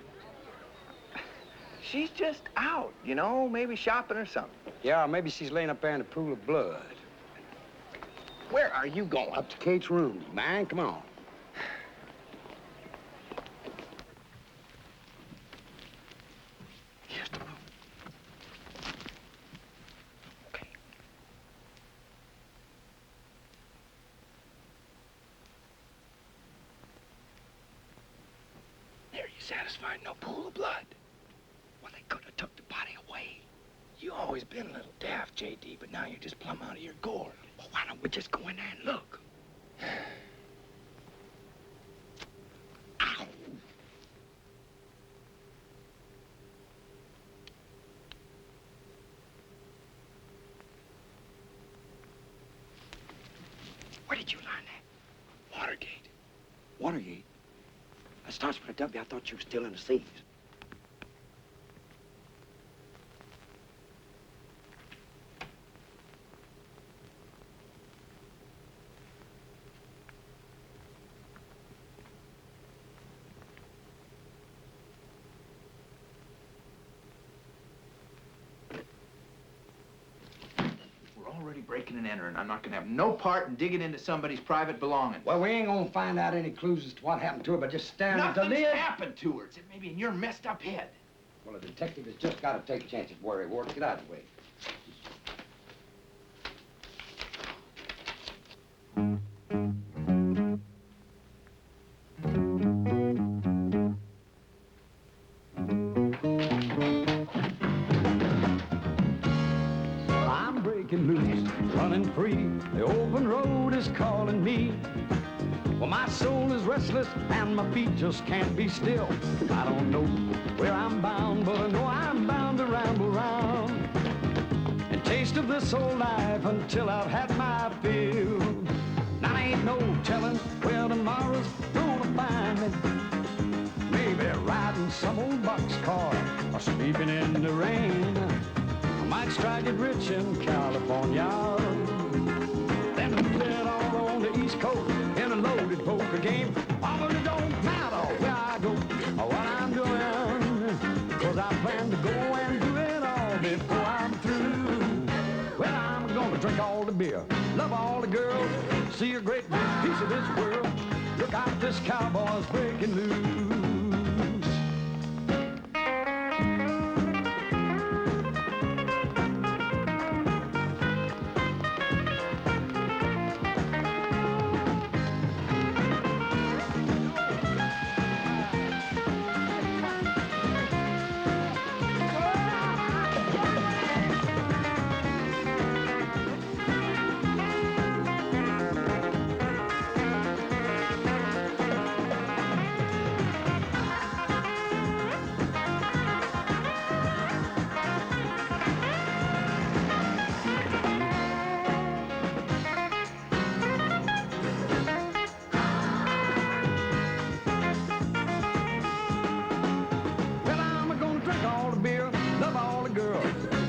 She's just out, you know, maybe shopping or something. Yeah, or maybe she's laying up there in a pool of blood. Where are you going? Up to Kate's room, man. Come on. Just a moment. Okay. There, you satisfied? No pool of blood. Well, they could have took the body away. You always been a little daft, J.D., but now you're just plumb out of your gourd. Well, why don't we just go in there and look? Ow! Where did you learn that? Watergate. Watergate? That starts with a W. I thought you were still in the seas. Breaking and entering. I'm not gonna have no part in digging into somebody's private belongings. Well, we ain't gonna find out any clues as to what happened to her, but just staring at the Nothing's lid. happened to her. It's maybe in your messed up head. Well, a detective has just got to take chances, Worry Ward. Get out of the way. I'm breaking loose, running free. The open road is calling me. Well, my soul is restless and my feet just can't be still. I don't know where I'm bound, but I know I'm bound to ramble round and taste of this old life until I've had my fill. Now ain't no telling where tomorrow's gonna find me. Maybe riding some old boxcar or sleeping in the rain. I might strike it rich in California, then move it all on the East Coast in a loaded poker game. Oh, but it don't matter where I go or what I'm doing, 'cause I plan to go and do it all before I'm through. Well, I'm gonna drink all the beer, love all the girls, see a great big piece of this world. Look out, this cowboy's breaking loose.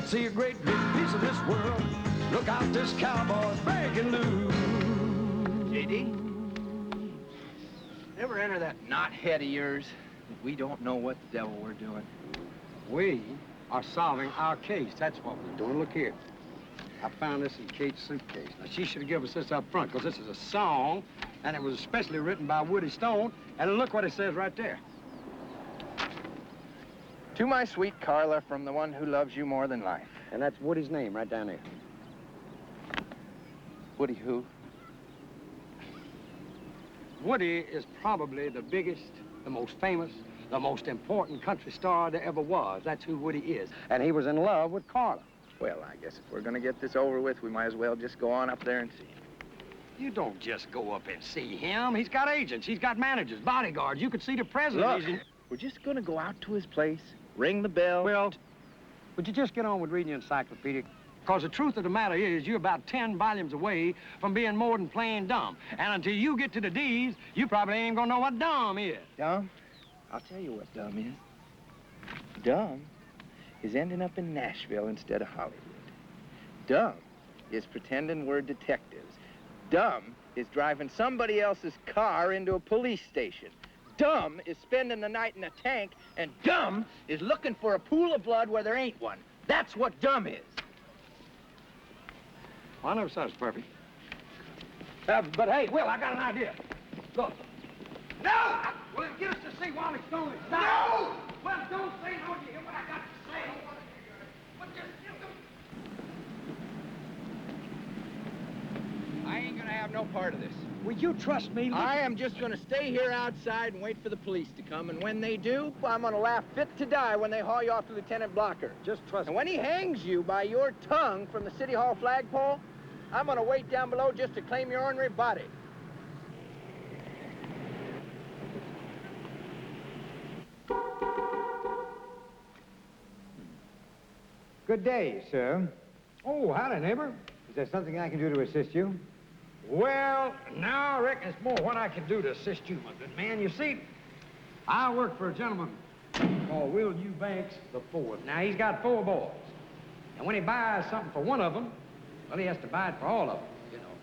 See a great big piece of this world. Look out, this cowboy's breaking loose. J.D., ever enter that knothead of yours? We don't know what the devil we're doing. We are solving our case. That's what we're doing. Look here. I found this in Kate's suitcase. Now, she should have given us this up front, because this is a song, and it was especially written by Woody Stone. And look what it says right there. To my sweet Carla, from the one who loves you more than life. And that's Woody's name right down there. Woody who? Woody is probably the biggest, the most famous, the most important country star there ever was. That's who Woody is. And he was in love with Carla. Well, I guess if we're gonna get this over with, we might as well just go on up there and see him. You don't just go up and see him. He's got agents, he's got managers, bodyguards. You could see the president. Look, we're just gonna go out to his place, ring the bell. Well, would you just get on with reading your encyclopedia? Because the truth of the matter is, you're about 10 volumes away from being more than plain dumb. And until you get to the D's, you probably ain't gonna know what dumb is. Dumb? I'll tell you what dumb is. Dumb is ending up in Nashville instead of Hollywood. Dumb is pretending we're detectives. Dumb is driving somebody else's car into a police station. Dumb is spending the night in a tank, and dumb is looking for a pool of blood where there ain't one. That's what dumb is. Well, I never said it's perfect. But hey, Will, I got an idea. Look. No! Well, get us to see Wally Stone. No! Well, don't say no. You hear what I got to say? But just... I ain't gonna have no part of this. Will you trust me? I am just gonna stay here outside and wait for the police to come, and when they do, I'm gonna laugh fit to die when they haul you off to Lieutenant Blocker. Just trust me. And when he hangs you by your tongue from the City Hall flagpole, I'm gonna wait down below just to claim your ornery body. Good day, sir. Oh, howdy, neighbor. Is there something I can do to assist you? Well, now I reckon it's more what I can do to assist you, my good man. You see, I work for a gentleman called Will Eubanks the Fourth. Now, he's got 4 boys. And when he buys something for one of them, well, he has to buy it for all of them, you know.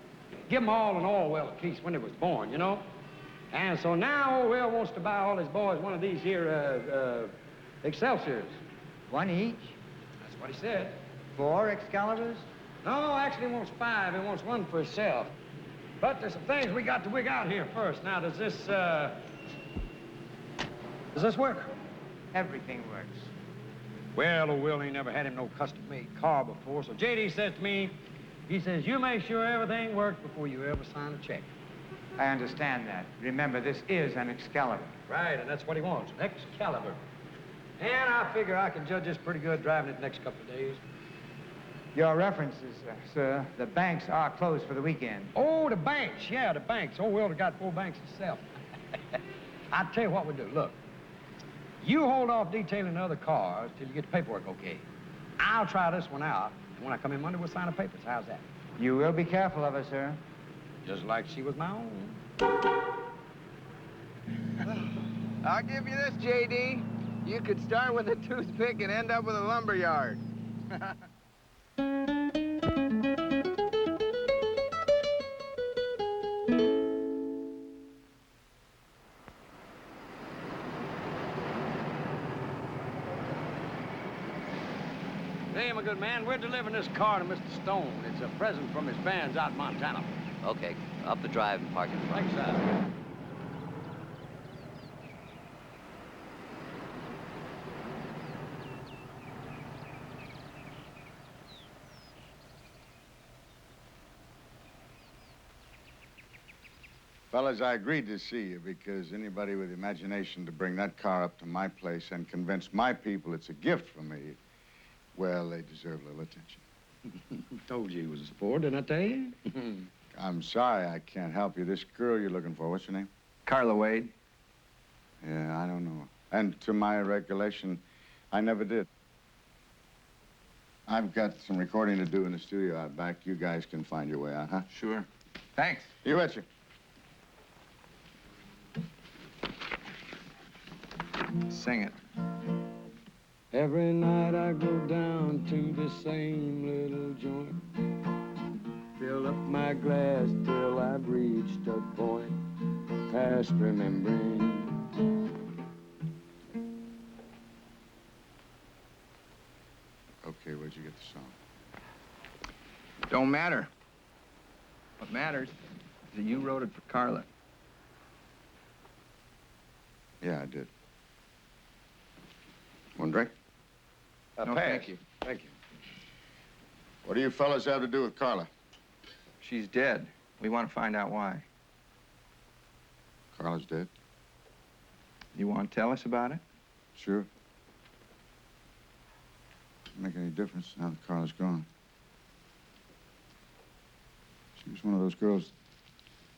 Give them all an Orwell a piece when they was born, you know. And so now Orwell wants to buy all his boys one of these here, Excelsiors. One each? That's what he said. 4 Excaliburs? No, actually he wants 5. He wants one for himself. But there's some things we got to wig out here first. Now, does this work? Everything works. Well, old Will ain't never had him no custom-made car before, so J.D. says to me, he says, you make sure everything works before you ever sign a check. I understand that. Remember, this is an Excalibur. Right, and that's what he wants, an Excalibur. And I figure I can judge this pretty good driving it the next couple of days. Your references, sir. The banks are closed for the weekend. Oh, the banks. Yeah, the banks. Oh, Will's got 4 banks himself. I'll tell you what we do. Look, you hold off detailing the other cars till you get the paperwork okay. I'll try this one out, and when I come in Monday, we'll sign the papers. How's that? You will be careful of her, sir. Just like she was my own. I'll give you this, J.D. You could start with a toothpick and end up with a lumber yard. Hey, my good man, we're delivering this car to Mr. Stone. It's a present from his fans out in Montana. Okay, up the drive and park in front. Thanks, sir. Fellas, I agreed to see you because anybody with imagination to bring that car up to my place and convince my people it's a gift from me, well, they deserve a little attention. Told you he was a sport, didn't I tell you? I'm sorry I can't help you. This girl you're looking for, what's her name? Carla Wade. Yeah, I don't know. And to my recollection, I never did. I've got some recording to do in the studio out back. You guys can find your way out, huh? Sure. Thanks. You betcha. Sing it. Every night I go down to the same little joint. Fill up my glass till I've reached a point past remembering. Okay, where'd you get the song? Don't matter. What matters is that you wrote it for Carla. Yeah, I did. One drink? No, thank you. Thank you. What do you fellas have to do with Carla? She's dead. We want to find out why. Carla's dead? You want to tell us about it? Sure. Doesn't make any difference now that Carla's gone. She was one of those girls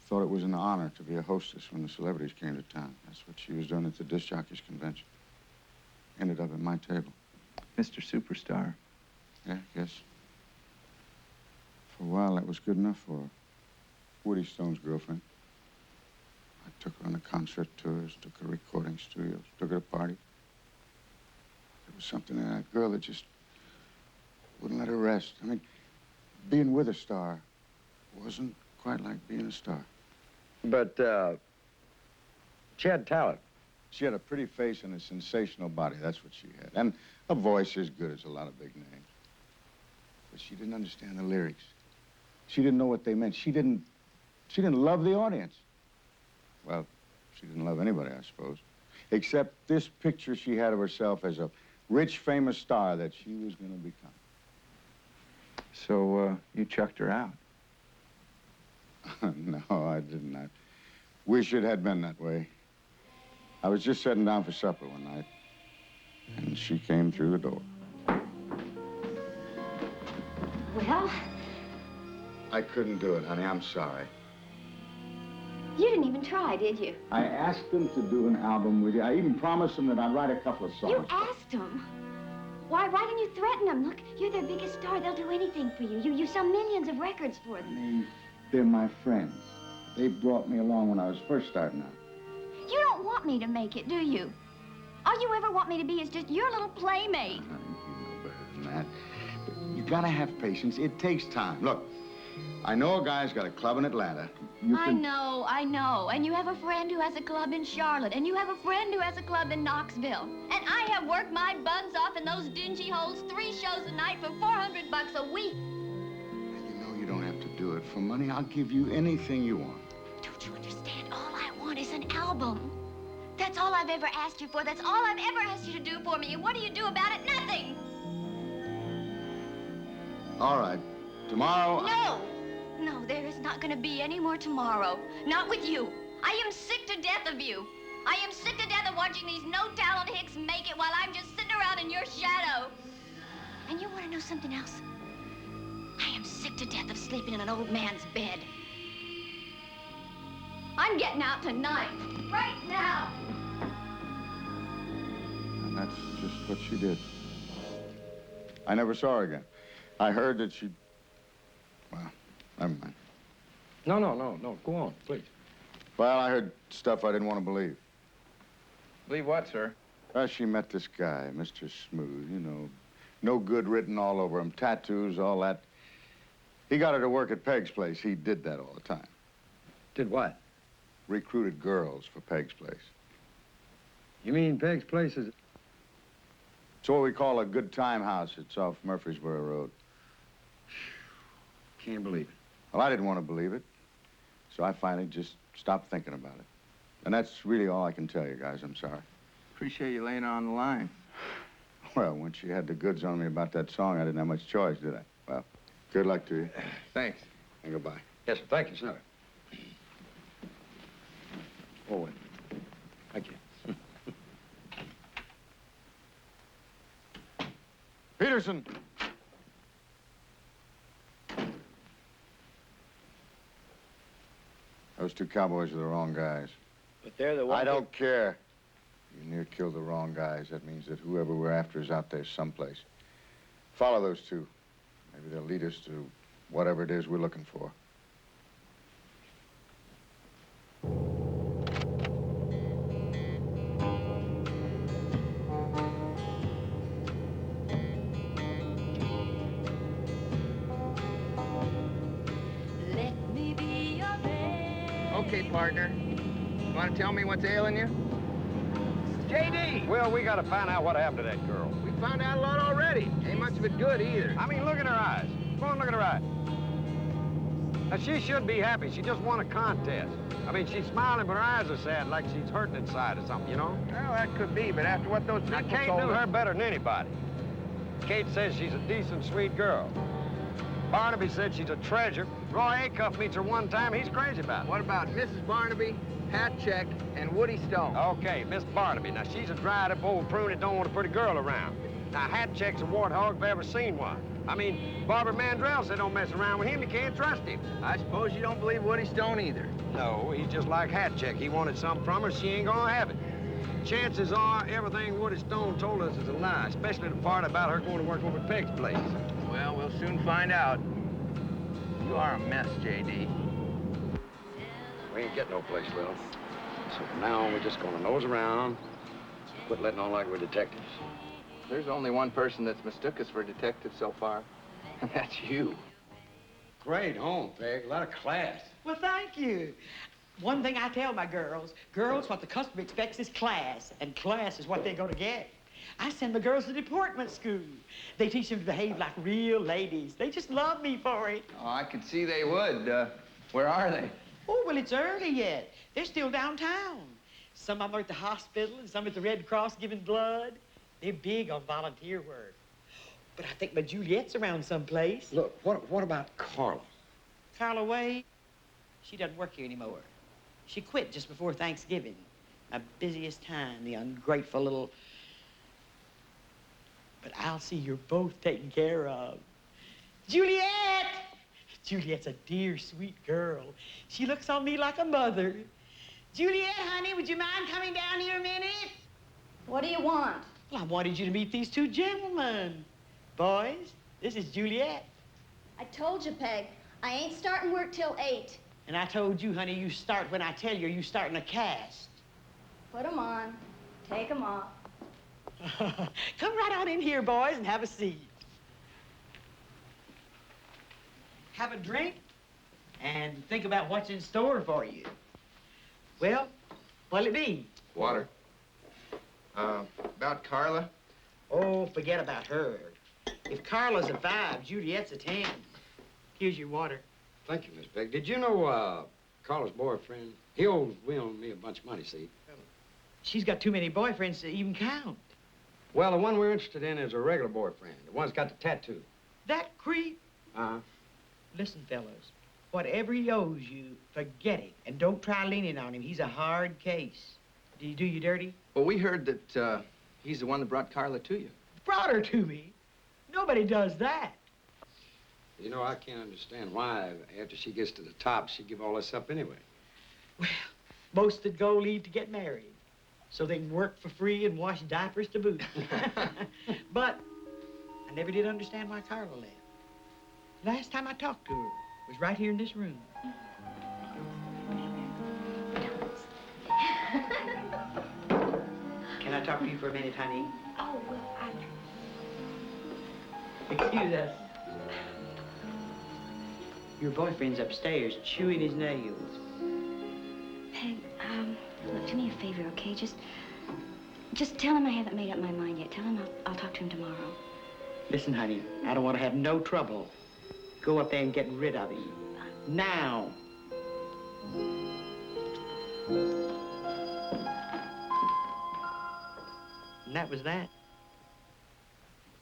thought it was an honor to be a hostess when the celebrities came to town. That's what she was doing at the disc jockeys convention. Ended up at my table. Mr. Superstar. Yeah, yes. For a while, that was good enough for her. Woody Stone's girlfriend. I took her on the concert tours, took her recording studios, took her to parties. There was something in that girl that just wouldn't let her rest. I mean, being with a star wasn't quite like being a star. But, she had talent. She had a pretty face and a sensational body. That's what she had. And a voice as good as a lot of big names. But she didn't understand the lyrics. She didn't know what they meant. She didn't She didn't love the audience. Well, she didn't love anybody, I suppose, except this picture she had of herself as a rich, famous star that she was going to become. So, you chucked her out? No, I didn't. I wish it had been that way. I was just sitting down for supper one night, and she came through the door. Well, I couldn't do it, honey. I'm sorry. you didn't even try, did you? I asked them to do an album with you. I even promised them that I'd write a couple of songs. You asked them. Why didn't you threaten them? Look, you're their biggest star. They'll do anything for you. You sell millions of records for them. They're my friends. They brought me along when I was first starting out. You don't want me to make it, do you? All you ever want me to be is just your little playmate. You know better than that. But you gotta have patience. It takes time. Look, I know a guy's got a club in Atlanta. I know. And you have a friend who has a club in Charlotte, and you have a friend who has a club in Knoxville. And I have worked my buns off in those dingy holes 3 shows a night for $400 a week. You know you don't have to do it for money. I'll give you anything you want. Don't you understand? All I want is an album. That's all I've ever asked you for. That's all I've ever asked you to do for me. And what do you do about it? Nothing. All right. Tomorrow... No, there is not going to be any more tomorrow. Not with you. I am sick to death of you. I am sick to death of watching these no-talent hicks make it while I'm just sitting around in your shadow. And you want to know something else? I am sick to death of sleeping in an old man's bed. I'm getting out tonight. Right now. And that's just what she did. I never saw her again. I heard that she... Well, never mind. No. Go on, please. Well, I heard stuff I didn't want to believe. Believe what, sir? Well, she met this guy, Mr. Smooth, you know. No good written all over him. Tattoos, all that. He got her to work at Peg's place. He did that all the time. Did what? Recruited girls for Peg's place. You mean Peg's place is... It's what we call a good time house. It's off Murfreesboro Road. Can't believe it. Well, I didn't want to believe it, so I finally just stopped thinking about it. And that's really all I can tell you guys. I'm sorry. Appreciate you laying on the line. Well, when she had the goods on me about that song, I didn't have much choice, did I? Well, good luck to you. Thanks. And goodbye. Yes, sir. Thank you, sir. Oh, wait. Thank you. Peterson! Those 2 cowboys are the wrong guys. But they're the ones... I don't care. You near killed the wrong guys. That means that whoever we're after is out there someplace. Follow those 2. Maybe they'll lead us to whatever it is we're looking for. Okay, partner. You want to tell me what's ailing you? J.D. Well, we got to find out what happened to that girl. We found out a lot already. Ain't much of it good either. I mean, look at her eyes. Come on, look at her eyes. Now, she should be happy. She just won a contest. I mean, she's smiling, but her eyes are sad, like she's hurting inside or something, you know? Well, that could be, but after what those people Now, Kate told knew us... her better than anybody. Kate says she's a decent, sweet girl. Barnaby said she's a treasure. Roy Acuff meets her one time. He's crazy about it. What about Mrs. Barnaby, Hatcheck, and Woody Stone? Okay, Miss Barnaby. Now, she's a dried-up old prune that don't want a pretty girl around. Now, Hatcheck's a warthog if I ever seen one. I mean, Barbara Mandrell said don't mess around with him. You can't trust him. I suppose you don't believe Woody Stone either. No, he's just like Hatcheck. He wanted something from her. She ain't gonna have it. Chances are everything Woody Stone told us is a lie, especially the part about her going to work over at Peg's place. Well, we'll soon find out. You are a mess, J.D. We ain't getting no place, Lil. So from now on, we're just gonna nose around, quit letting on like we're detectives. There's only one person that's mistook us for detectives so far, and that's you. Great home, Peg. A lot of class. Well, thank you. One thing I tell my girls, what the customer expects is class, and class is what they're gonna get. I send my girls to deportment school. They teach them to behave like real ladies. They just love me for it. Oh, I could see they would. Where are they? Oh, well, it's early yet. They're still downtown. Some of them are at the hospital and some at the Red Cross giving blood. They're big on volunteer work. But I think my Juliet's around someplace. Look, what about Carla? Carla Wade? She doesn't work here anymore. She quit just before Thanksgiving. My busiest time, the ungrateful little... But I'll see you're both taken care of. Juliet! Juliet's a dear, sweet girl. She looks on me like a mother. Juliet, honey, would you mind coming down here a minute? What do you want? Well, I wanted you to meet these two gentlemen. Boys, this is Juliet. I told you, Peg, I ain't starting work till 8. And I told you, honey, you start when I tell you, you starting a cast. Put 'em on. Take 'em off. Come right on in here, boys, and have a seat. Have a drink and think about what's in store for you. Well, what'll it be? Water. About Carla? Oh, forget about her. If Carla's a 5, Juliet's a 10. Here's your water. Thank you, Miss Peg. Did you know Carla's boyfriend? He owes me a bunch of money, see? She's got too many boyfriends to even count. Well, the one we're interested in is a regular boyfriend. The one's got the tattoo. That creep? Uh-huh. Listen, fellas, whatever he owes you, forget it. And don't try leaning on him. He's a hard case. Did he do you dirty? Well, we heard that he's the one that brought Carla to you. Brought her to me? Nobody does that. You know, I can't understand why, after she gets to the top, she'd give all this up anyway. Well, most that go leave to get married, so they can work for free and wash diapers to boot. But I never did understand why Carla left. Last time I talked to her was right here in this room. Can I talk to you for a minute, honey? Oh, well, Excuse us. Your boyfriend's upstairs chewing his nails. Peg, look, do me a favor, okay? Just tell him I haven't made up my mind yet. Tell him I'll talk to him tomorrow. Listen, honey, I don't want to have no trouble. Go up there and get rid of him. Now. And that was that.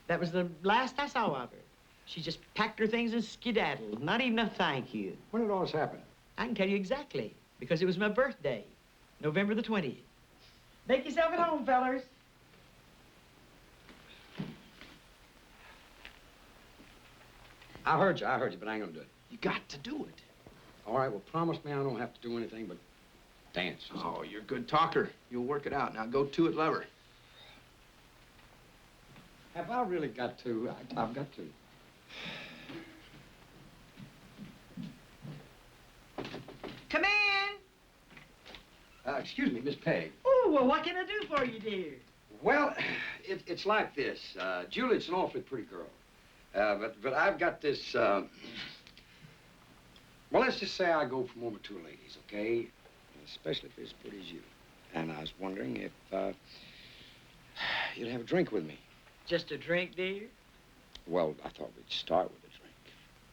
That was the last I saw of her. She just packed her things and skedaddled. Not even a thank you. When did all this happen? I can tell you exactly, because it was my birthday, November the 20th. Make yourself at home, fellers. I heard you, but I ain't gonna do it. You got to do it. All right, well, promise me I don't have to do anything but dance. Oh, you're a good talker. You'll work it out. Now go to it, lover. Have I really got to? I've got to. Come in. Excuse me, Miss Peg. Oh, well, what can I do for you, dear? Well, it's like this. Juliet's an awfully pretty girl. But I've got this, well, let's just say I go from over two ladies, okay? Especially if it's as pretty as you. And I was wondering if, you'd have a drink with me. Just a drink, dear? Well, I thought we'd start with a drink.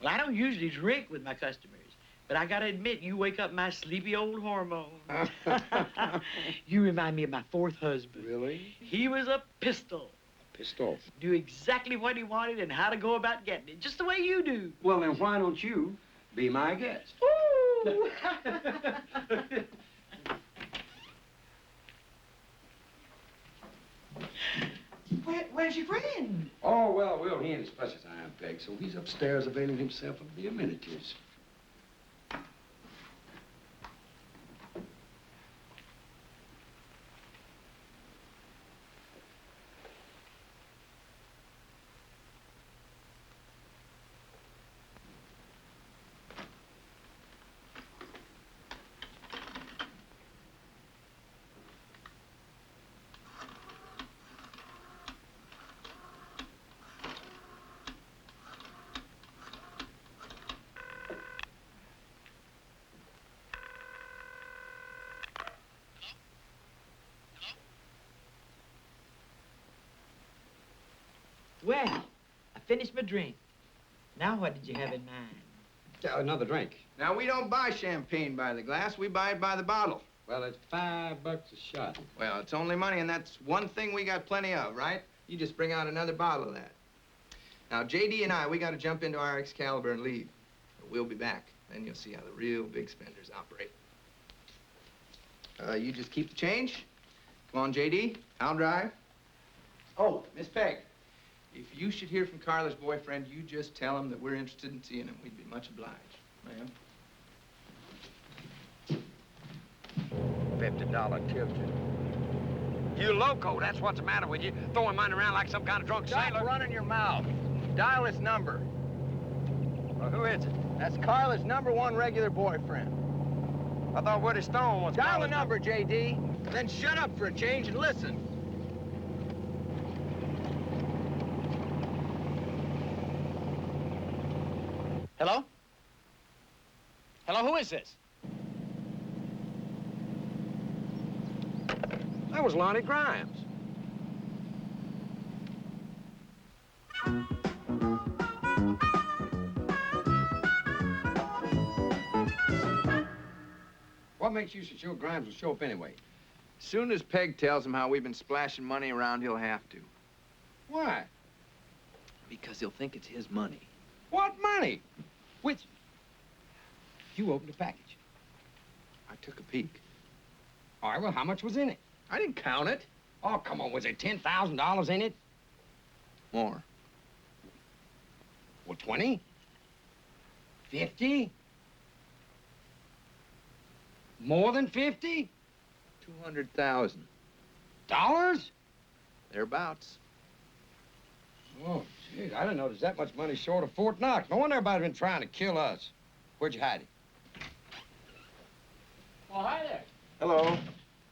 Well, I don't usually drink with my customers, but I gotta admit, you wake up my sleepy old hormones. You remind me of my 4th husband. Really? He was a pistol. Pistol? Knew exactly what he wanted and how to go about getting it, just the way you do. Well, then why don't you be my guest? Ooh! Where's your friend? Oh, well, he ain't as fresh as I am, Peg, so he's upstairs availing himself of the amenities. Well, I finished my drink. Now what did you have in mind? Another drink. Now, we don't buy champagne by the glass. We buy it by the bottle. Well, it's $5 a shot. Well, it's only money, and that's one thing we got plenty of, right? You just bring out another bottle of that. Now, J.D. and I, we got to jump into our Excalibur and leave. But we'll be back. Then you'll see how the real big spenders operate. You just keep the change. Come on, J.D. I'll drive. Oh, Miss Peg, if you should hear from Carla's boyfriend, you just tell him that we're interested in seeing him. We'd be much obliged, ma'am. $50 tilt you. You loco, that's what's the matter with you. Throwing money around like some kind of drunk sailor. Stop running your mouth. Dial his number. Well, who is it? That's Carla's #1 regular boyfriend. I thought Woody Stone was Dial the number, J.D. Then shut up for a change and listen. Hello? Hello, who is this? That was Lonnie Grimes. What makes you so sure Grimes will show up anyway? As soon as Peg tells him how we've been splashing money around, he'll have to. Why? Because he'll think it's his money. What money? Which? You opened a package. I took a peek. All right, well, how much was in it? I didn't count it. Oh, come on, was there $10,000 in it? More. Well, 20? 50? More than 50? 200,000. Dollars? Thereabouts. Oh, gee, I didn't know there's that much money short of Fort Knox. No wonder everybody's been trying to kill us. Where'd you hide it? Well, hi there. Hello.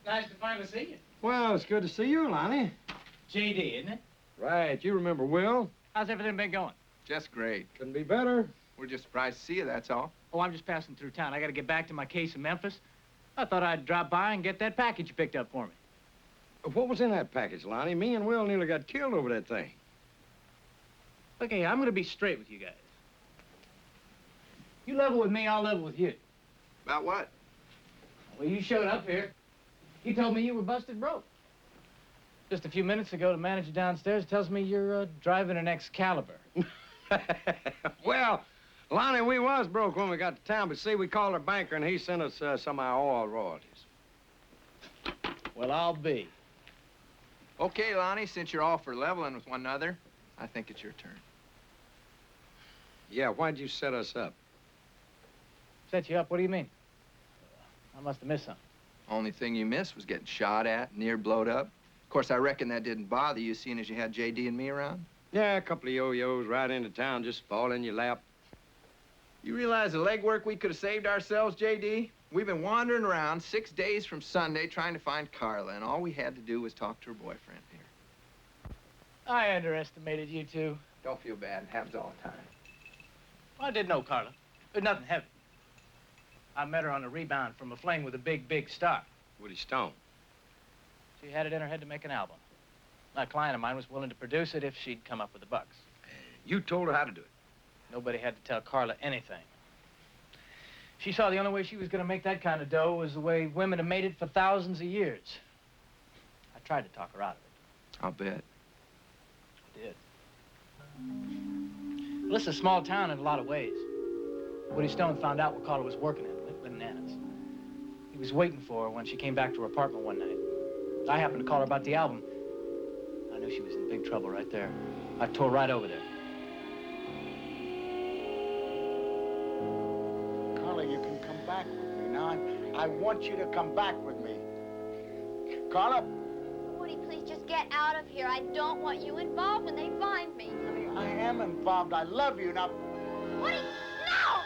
Nice to finally see you. Well, it's good to see you, Lonnie. J.D., isn't it? Right, you remember Will? How's everything been going? Just great. Couldn't be better. We're just surprised to see you, that's all. Oh, I'm just passing through town. I got to get back to my case in Memphis. I thought I'd drop by and get that package you picked up for me. What was in that package, Lonnie? Me and Will nearly got killed over that thing. Look, hey, I'm going to be straight with you guys. You level with me, I'll level with you. About what? Well, you showed up here. You told me you were busted broke. Just a few minutes ago, the manager downstairs tells me you're driving an Excalibur. Well, Lonnie, we was broke when we got to town, but see, we called our banker and he sent us some of our oil royalties. Well, I'll be. Okay, Lonnie, since you're all for leveling with one another, I think it's your turn. Yeah, why'd you set us up? Set you up? What do you mean? I must have missed something. Only thing you missed was getting shot at, near blowed up. Of course, I reckon that didn't bother you, seeing as you had J.D. and me around. Yeah, a couple of yo-yos right into town, just fall in your lap. You realize the legwork we could have saved ourselves, J.D.? We've been wandering around 6 days from Sunday trying to find Carla, and all we had to do was talk to her boyfriend here. I underestimated you two. Don't feel bad. It happens all the time. Well, I did know Carla. There's nothing heavy. I met her on a rebound from a fling with a big, big star. Woody Stone. She had it in her head to make an album. A client of mine was willing to produce it if she'd come up with the bucks. You told her how to do it. Nobody had to tell Carla anything. She saw the only way she was going to make that kind of dough was the way women have made it for thousands of years. I tried to talk her out of it. I'll bet. I did. Well, this is a small town in a lot of ways. Woody Stone found out what Carla was working at. Went bananas. He was waiting for her when she came back to her apartment one night. I happened to call her about the album. I knew she was in big trouble right there. I tore right over there. Carla, you can come back with me. Now, I want you to come back with me. Carla? Woody, please just get out of here. I don't want you involved when they find me. Honey, I am involved. I love you. Now... Woody, no!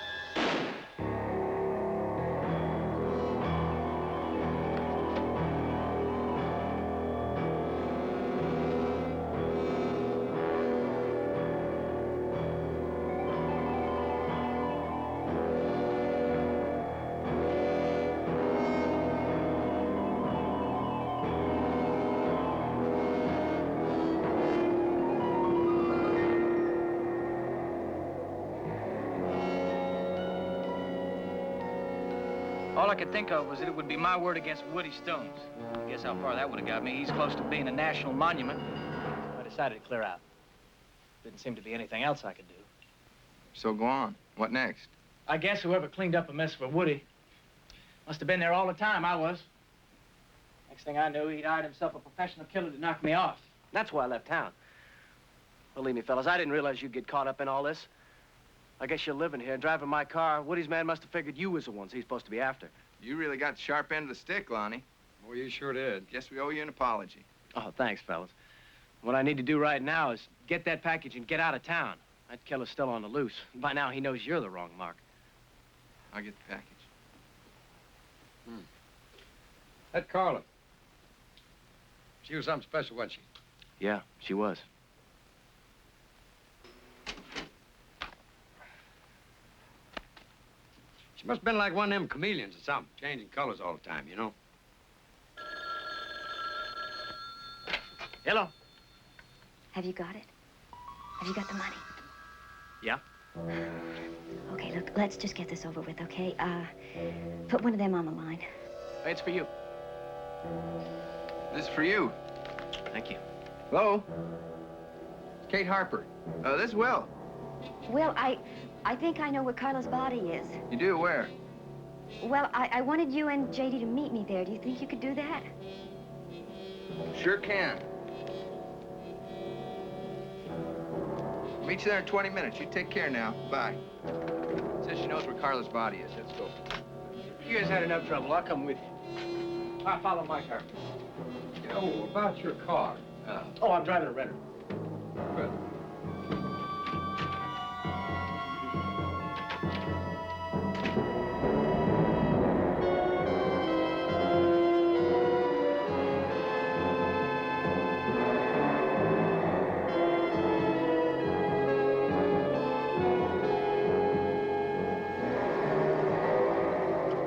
All I could think of was that it would be my word against Woody Stone's. Guess how far that would have got me. He's close to being a national monument. I decided to clear out. Didn't seem to be anything else I could do. So go on. What next? I guess whoever cleaned up a mess for Woody must have been there all the time I was. Next thing I knew, he'd hired himself a professional killer to knock me off. That's why I left town. Believe me, fellas, I didn't realize you'd get caught up in all this. I guess you're living here, driving my car. Woody's man must have figured you was the ones he's supposed to be after. You really got the sharp end of the stick, Lonnie. Well, you sure did. Guess we owe you an apology. Oh, thanks, fellas. What I need to do right now is get that package and get out of town. That killer's still on the loose. By now, he knows you're the wrong mark. I'll get the package. That Carla. She was something special, wasn't she? Yeah, she was. She must have been like one of them chameleons or something, changing colors all the time, you know? Hello? Have you got it? Have you got the money? Yeah? Okay, look, let's just get this over with, okay? Put one of them on the line. It's for you. This is for you. Thank you. Hello? Kate Harper. This is Will. Well, I think I know where Carla's body is. You do? Where? Well, I wanted you and JD to meet me there. Do you think you could do that? Sure can. Meet you there in 20 minutes. You take care now. Bye. Says she knows where Carla's body is. Let's go. You guys had enough trouble. I'll come with you. I'll follow my car. Oh, about your car. Oh, I'm driving a Renner. Good.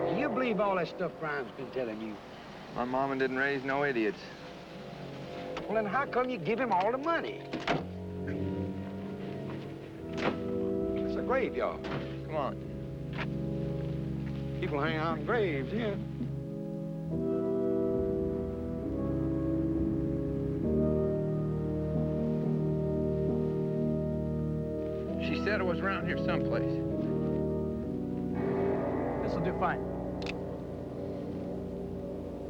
Do you believe all that stuff Brian's been telling you? My mama didn't raise no idiots. Well, then how come you give him all the money? It's a graveyard. Come on. People hang out in graves here. She said it was around here someplace. This'll do fine.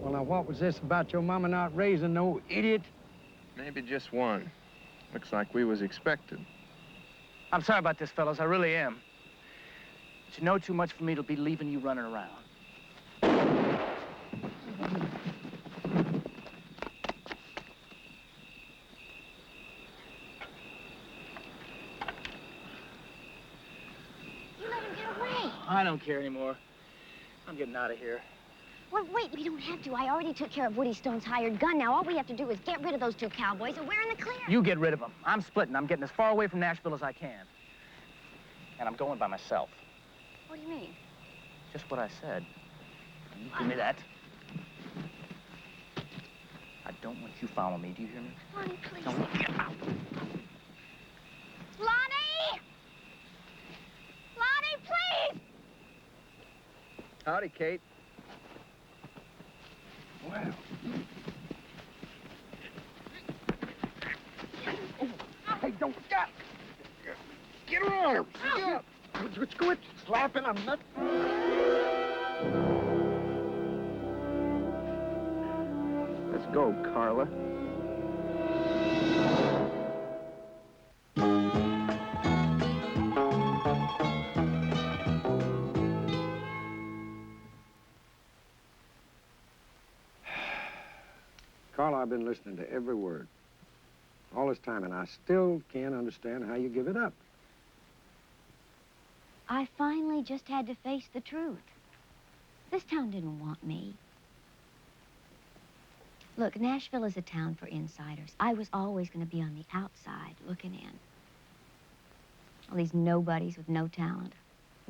Well, now, what was this about your mama not raising no idiot? Maybe just one. Looks like we was expected. I'm sorry about this, fellas. I really am. But you know too much for me to be leaving you running around. You let him get away. I don't care anymore. I'm getting out of here. Well, wait, we don't have to. I already took care of Woody Stone's hired gun. Now, all we have to do is get rid of those two cowboys, and we're in the clear. You get rid of them. I'm splitting. I'm getting as far away from Nashville as I can. And I'm going by myself. What do you mean? Just what I said. You give me that. I don't want you following me. Do you hear me? Lonnie, please. Don't get out. Lonnie! Lonnie, please! Howdy, Kate. Well. Hey, don't get her arms. Let's quit slapping a nut. Let's go, Carla. Carla, I've been listening to every word all this time, and I still can't understand how you give it up. I finally just had to face the truth. This town didn't want me. Look, Nashville is a town for insiders. I was always going to be on the outside, looking in. All these nobodies with no talent.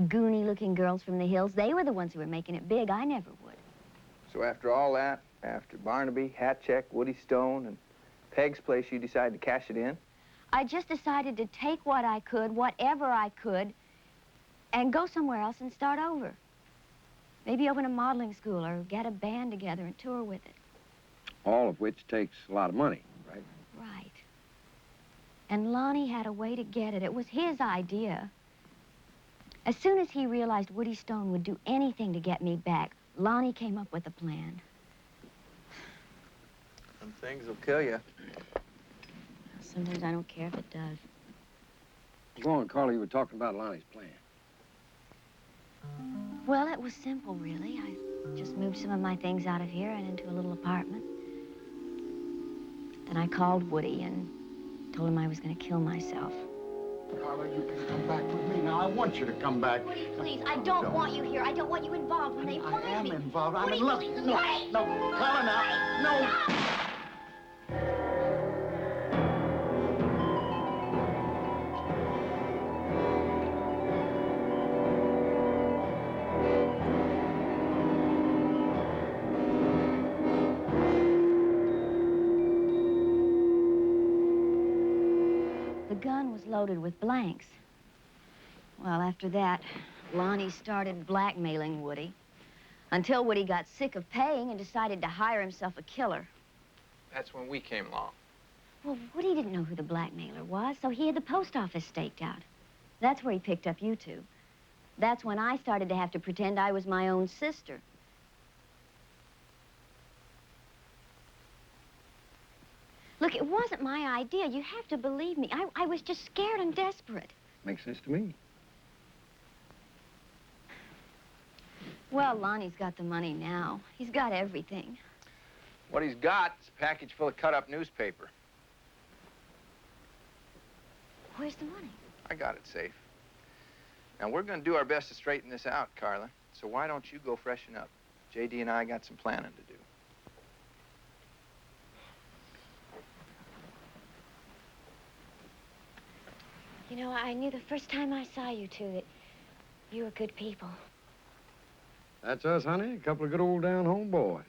Goony-looking girls from the hills, they were the ones who were making it big. I never would. So after all that, after Barnaby, Hatcheck, Woody Stone, and Peg's place, you decided to cash it in? I just decided to take what I could, whatever I could, and go somewhere else and start over. Maybe open a modeling school or get a band together and tour with it. All of which takes a lot of money, right? Right. And Lonnie had a way to get it. It was his idea. As soon as he realized Woody Stone would do anything to get me back, Lonnie came up with a plan. Some things will kill you. Sometimes I don't care if it does. Go on, Carla, you were talking about Lonnie's plan. Well, it was simple, really. I just moved some of my things out of here and into a little apartment. Then I called Woody and told him I was going to kill myself. Carla, you can come back with me. Now, I want you to come back. Woody, please, I don't want you here. I don't want you involved when they find me. I am involved. I'm Woody, in love. please, No, wait! no, Carla, now, no. The gun was loaded with blanks. Well, after that, Lonnie started blackmailing Woody until Woody got sick of paying and decided to hire himself a killer. That's when we came along. Well, Woody didn't know who the blackmailer was, so he had the post office staked out. That's where he picked up you two. That's when I started to have to pretend I was my own sister. Look, it wasn't my idea. You have to believe me. I was just scared and desperate. Makes sense to me. Well, Lonnie's got the money now. He's got everything. What he's got is a package full of cut-up newspaper. Where's the money? I got it safe. Now, we're going to do our best to straighten this out, Carla. So why don't you go freshen up? J.D. and I got some planning to do. You know, I knew the first time I saw you two that you were good people. That's us, honey. A couple of good old down-home boys.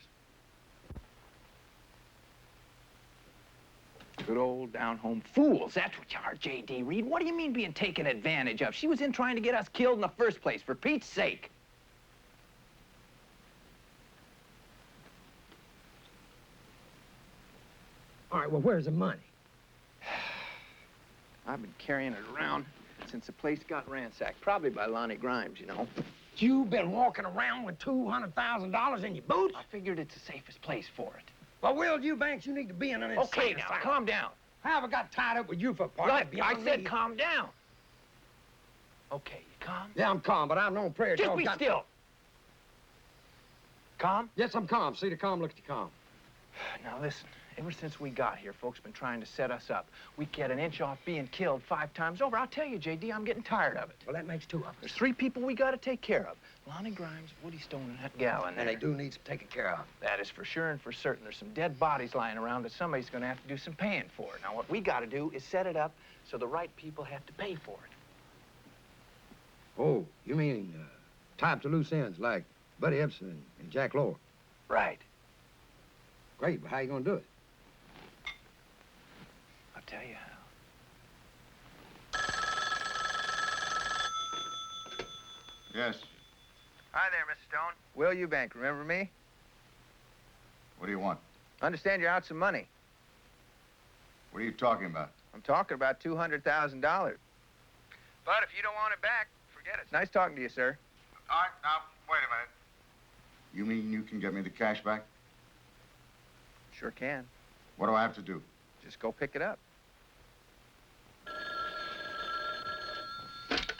Good old down-home fools. That's what you are, J.D. Reed. What do you mean being taken advantage of? She was in trying to get us killed in the first place, for Pete's sake. All right, well, where's the money? I've been carrying it around since the place got ransacked. Probably by Lonnie Grimes, you know. You've been walking around with $200,000 in your boots? I figured it's the safest place for it. Well, Will Eubanks, you need to be in an insane Okay, now, asylum. calm down. How have I got tied up with you for a part? Look, I said calm down. Okay, you calm? Yeah, I'm calm, but I've known prayer Just dogs be got... still. Calm? Yes, I'm calm. See the calm, look at the calm. Now, listen. Ever since we got here, folks been trying to set us up. We get an inch off being killed 5 times over. I'll tell you, J.D., I'm getting tired of it. Well, that makes 2 of us. There's 3 people we got to take care of. Lonnie Grimes, Woody Stone, and that gal in there. And they do need some taking care of. That is for sure and for certain. There's some dead bodies lying around that somebody's going to have to do some paying for. Now, what we got to do is set it up so the right people have to pay for it. Oh, you mean tie up the loose ends like Buddy Epson and Jack Lohr? Right. Great, but how you gonna do it? I'll tell you how. Yes. Hi there, Mr. Stone. Will Eubank, remember me? What do you want? Understand you're out some money. What are you talking about? I'm talking about $200,000. But if you don't want it back, forget it. It's nice talking to you, sir. All right, now, wait a minute. You mean you can get me the cash back? Sure can. What do I have to do? Just go pick it up.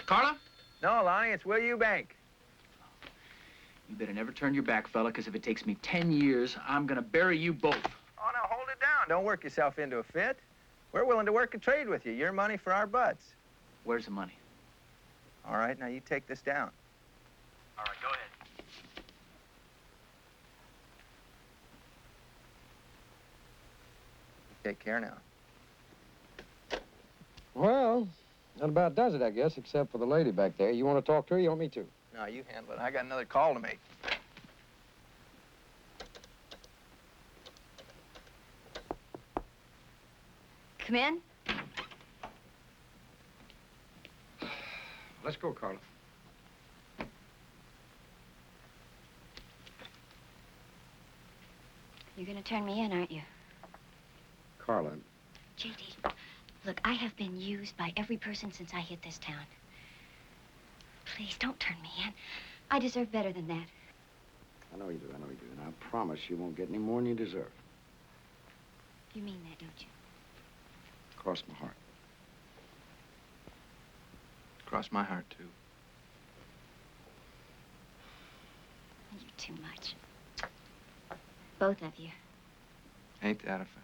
Carla? No, Lonnie, it's Will Eubank. You better never turn your back, fella, because if it takes me 10 years, I'm gonna bury you both. Oh, now, hold it down. Don't work yourself into a fit. We're willing to work and trade with you. Your money for our butts. Where's the money? All right, now you take this down. All right, go ahead. Take care now. Well, that about does it, I guess, except for the lady back there. You want to talk to her? You want me to? No, you handle it. I got another call to make. Come in. Let's go, Carla. You're gonna turn me in, aren't you? Carla. J.D., look, I have been used by every person since I hit this town. Please, don't turn me in. I deserve better than that. I know you do, and I promise you won't get any more than you deserve. You mean that, don't you? Cross my heart. Cross my heart, too. You're too much. Both of you. Ain't that a fact?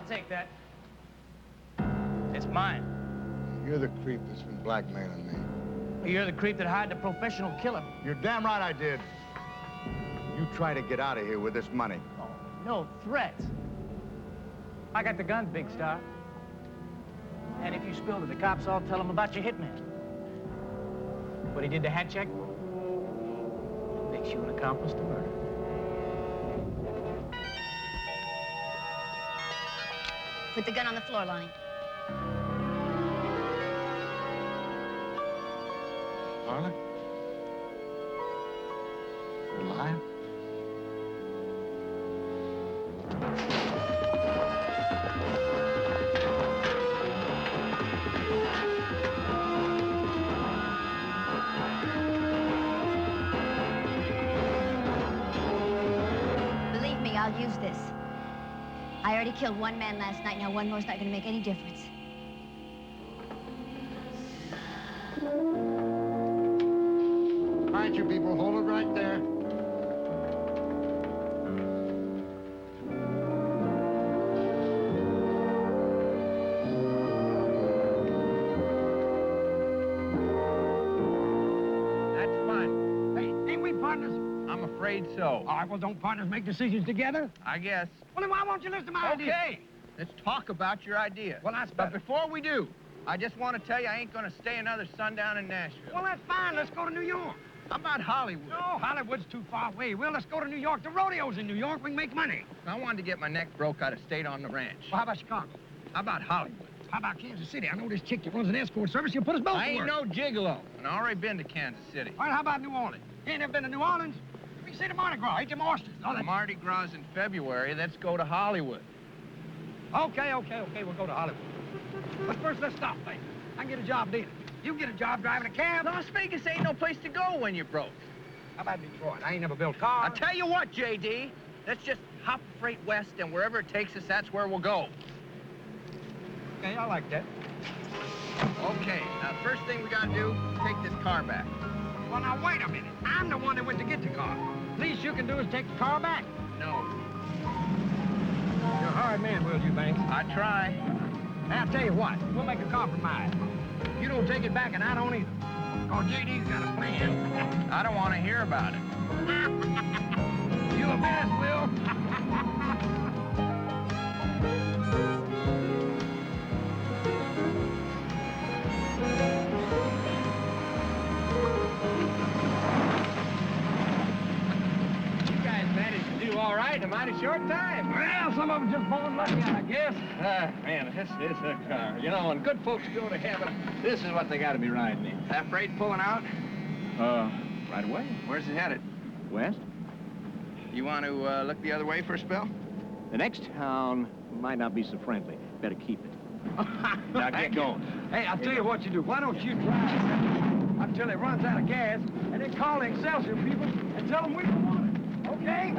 Take that. It's mine. You're the creep that's been blackmailing me. You're the creep that hired the professional killer. You're damn right I did. You try to get out of here with this money. Oh, no threats. I got the gun, Big Star. And if you spill to the cops, I'll tell them about your hitman. What he did to Hatcheck makes you an accomplice to murder. Put the gun on the floor, Lonnie. Carla? You're lying? Believe me, I'll use this. I already killed one man last night. Now one more's not going to make any difference. All right, you people, hold it right there. That's fine. Hey, ain't we partners? I'm afraid so. All right, well, don't partners make decisions together? I guess. Well, then why won't you listen to my idea? Okay, let's talk about your idea. Well, that's But better. before we do, I just want to tell you I ain't going to stay another sundown in Nashville. Well, that's fine. Let's go to New York. How about Hollywood? No, Hollywood's too far away. Well, let's go to New York. The rodeo's in New York. We can make money. I wanted to get my neck broke out of state on the ranch. Well, how about Chicago? How about Hollywood? How about Kansas City? I know this chick that runs an escort service. She'll put us both I to ain't work. no gigolo, and I already been to Kansas City. All right, how about New Orleans? You ain't never been to New Orleans? We can see the Mardi Gras. Eat them oysters. All that. Mardi Gras in February. Let's go to Hollywood. Okay. We'll go to Hollywood. But first, let's stop things. I can get a job dealing. You can get a job driving a cab. Las Vegas ain't no place to go when you're broke. How about Detroit? I ain't never built cars. I'll tell you what, J.D. Let's just hop freight west, and wherever it takes us, that's where we'll go. Okay, I like that. Okay, now the first thing we gotta do, take this car back. Well, now, wait a minute. I'm the one that went to get the car. Least you can do is take the car back. No. You're a hard man, Will you, Banks? I try. Hey, I'll tell you what. We'll make a compromise. You don't take it back, and I don't either. Because J.D.'s got a plan. I don't want to hear about it. You a mess, Will. You guys managed to do all right in a mighty short time. Well, some of them just born lucky, I guess. Man, this is a car. You know, when good folks go to heaven, this is what they got to be riding in. That freight pulling out? Right away. Where's it headed? West? You want to look the other way for a spell? The next town might not be so friendly. Better keep it. Now get going. Hey, I'll tell you what you do. Why don't you drive until it runs out of gas, and then call the Excelsior people and tell them we don't want it, okay?